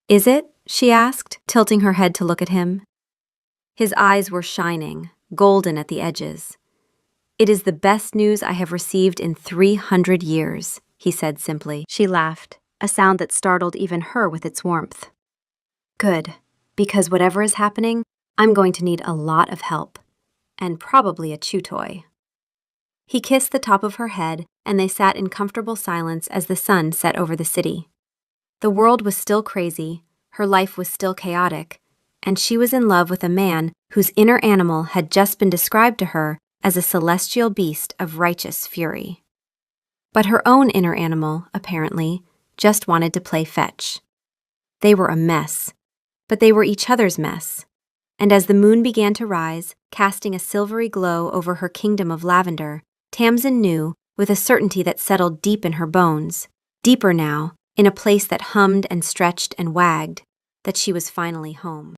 "Is it?" she asked, tilting her head to look at him. His eyes were shining, golden at the edges. "It is the best news I have received in 300 years, he said simply. She laughed, a sound that startled even her with its warmth. "Good, because whatever is happening, I'm going to need a lot of help. And probably a chew toy." He kissed the top of her head, and they sat in comfortable silence as the sun set over the city. The world was still crazy, her life was still chaotic, and she was in love with a man whose inner animal had just been described to her as a celestial beast of righteous fury. But her own inner animal, apparently, just wanted to play fetch. They were a mess, but they were each other's mess. And as the moon began to rise, casting a silvery glow over her kingdom of lavender, Tamsin knew, with a certainty that settled deep in her bones, deeper now, in a place that hummed and stretched and wagged, that she was finally home.